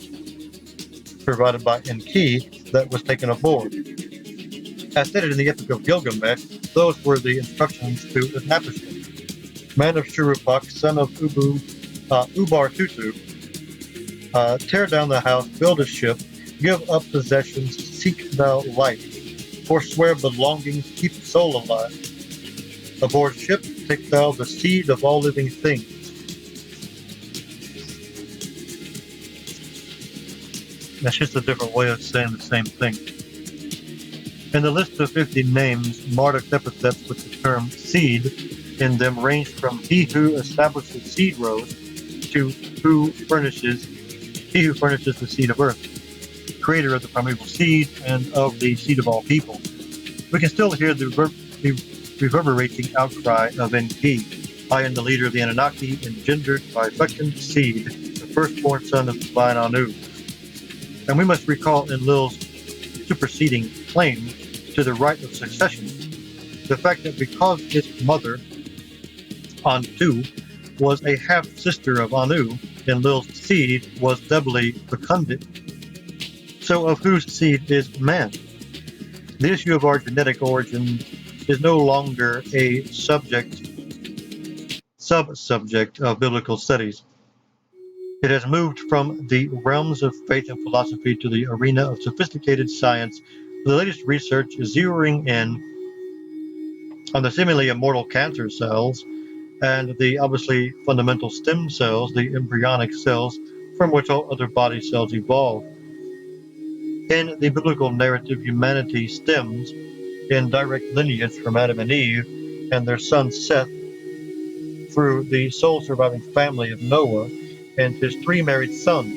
[SPEAKER 1] provided by Enki that was taken aboard. As stated in the Epic of Gilgamesh, those were the instructions to Utnapishtim. Man of Shuruppak, son of Ubar-Tutu, tear down the house, build a ship, give up possessions, seek thou life, forswear belongings, keep soul alive. Aboard ship, take thou the seed of all living things. That's just a different way of saying the same thing. In the list of 50 names, Marduk's epithets with the term seed in them ranged from he who establishes seed rows to he who furnishes the seed of earth, creator of the primeval seed and of the seed of all people. We can still hear the reverberating outcry of Enki. I am the leader of the Anunnaki, engendered by fecund seed, the firstborn son of divine Anu. And we must recall Enlil's superseding claim to the right of succession, the fact that because its mother, Antu, was a half-sister of Anu, Enlil's seed was doubly fecunded. So of whose seed is man? The issue of our genetic origin is no longer a sub-subject of biblical studies. It has moved from the realms of faith and philosophy to the arena of sophisticated science. The latest research is zeroing in on the seemingly immortal cancer cells and the obviously fundamental stem cells, the embryonic cells from which all other body cells evolve. In the biblical narrative, humanity stems in direct lineage from Adam and Eve and their son Seth through the sole surviving family of Noah and his 3 married sons.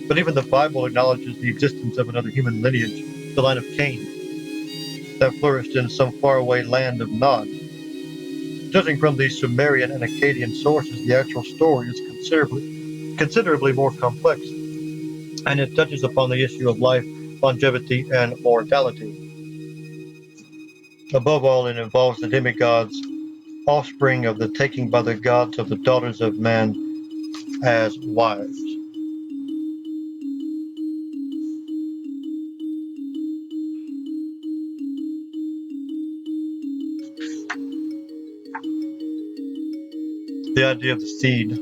[SPEAKER 1] But even the Bible acknowledges the existence of another human lineage, the line of Cain, that flourished in some faraway land of Nod. Judging from the Sumerian and Akkadian sources, the actual story is considerably more complex, and it touches upon the issue of life, longevity, and mortality. Above all, it involves the demigods, offspring of the taking by the gods of the daughters of man as wives. The idea of the seed,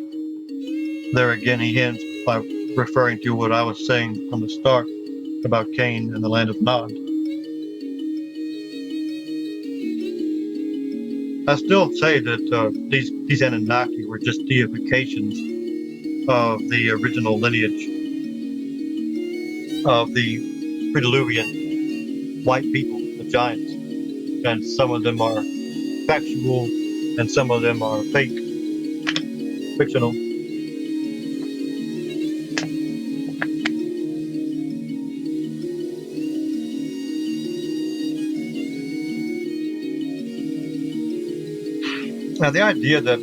[SPEAKER 1] there again he ends by referring to what I was saying from the start about Cain and the land of Nod. I still say that these Anunnaki were just deifications of the original lineage of the pre-Diluvian white people, the giants, and some of them are factual and some of them are fake, fictional. Now the idea that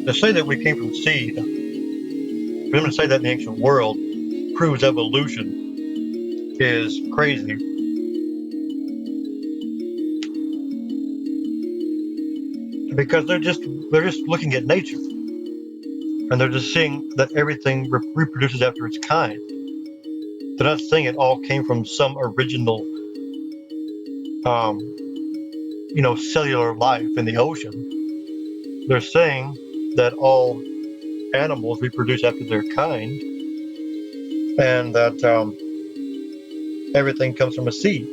[SPEAKER 1] to say that we came from seed, for them to say that in the ancient world proves evolution is crazy. Because they're just looking at nature, and they're just seeing that everything reproduces after its kind. They're not saying it all came from some original, cellular life in the ocean. They're saying that all animals reproduce after their kind, and that everything comes from a seed.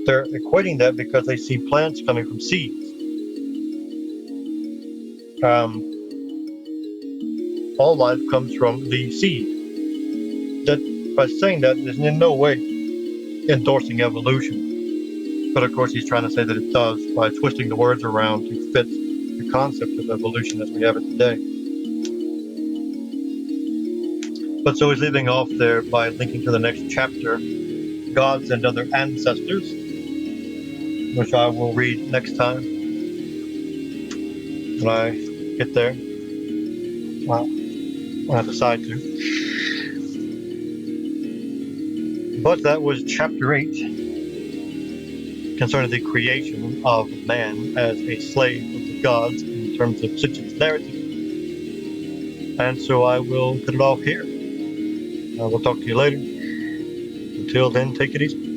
[SPEAKER 1] They're equating that because they see plants coming from seeds. All life comes from the seed. That by saying that is in no way endorsing evolution. But of course, he's trying to say that it does by twisting the words around to fit the concept of evolution as we have it today. But so he's leaving off there by linking to the next chapter, Gods and Other Ancestors, which I will read next time when I get there. When I decide to. But that was chapter 8, concerning the creation of man as a slave of the gods in terms of Sitchin's narrative. And so I will cut it off here. I will talk to you later. Until then, take it easy.